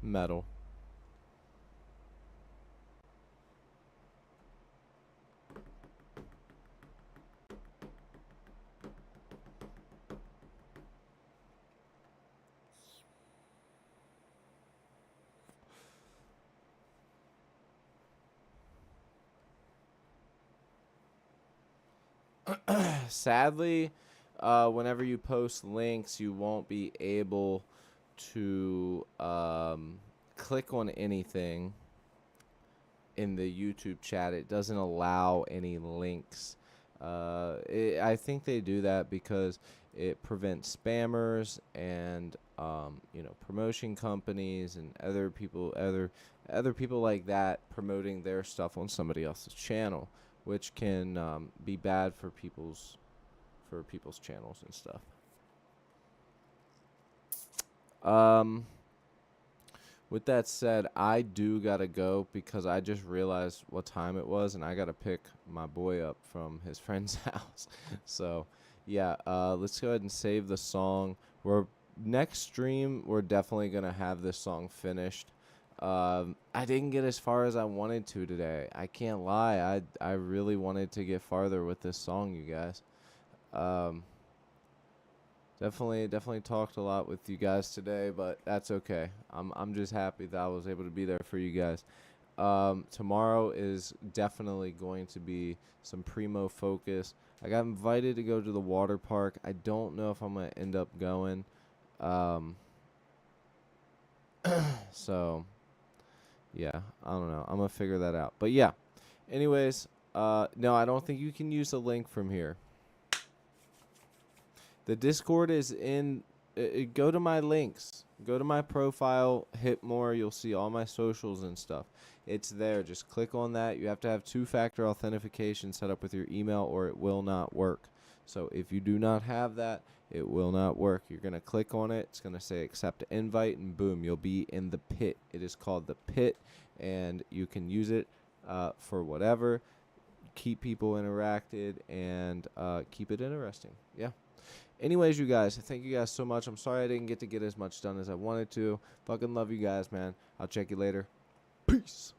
Metal. Sadly, whenever you post links, you won't be able to click on anything in the YouTube chat. It doesn't allow any links. I think they do that because it prevents spammers and promotion companies and other people like that promoting their stuff on somebody else's channel, which can be bad for people's channels and stuff. Um, with that said, I do gotta go because I just realized what time it was, and I gotta pick my boy up from his friend's house. So, yeah, let's go ahead and save the song. Next stream, we're definitely gonna have this song finished. I didn't get as far as I wanted to today. I can't lie. I really wanted to get farther with this song, you guys. Um, definitely talked a lot with you guys today, but that's okay. I'm just happy that I was able to be there for you guys. Tomorrow is definitely going to be some primo focus. I got invited to go to the water park. I don't know if I'm gonna end up going. Um, so yeah, I don't know. I'm gonna figure that out. But yeah. Anyways, no, I don't think you can use the link from here. The Discord is in. Go to my links. Go to my profile. Hit more. You'll see all my socials and stuff. It's there. Just click on that. You have to have two-factor authentication set up with your email, or it will not work. So if you do not have that, it will not work. You're gonna click on it. It's gonna say accept invite, and boom, you'll be in the pit. It is called the pit, and you can use it for whatever. keep people interacted, and keep it interesting. Yeah. Anyways, you guys, thank you guys so much. I'm sorry I didn't get as much done as I wanted to. Fucking love you guys, man. I'll check you later. Peace.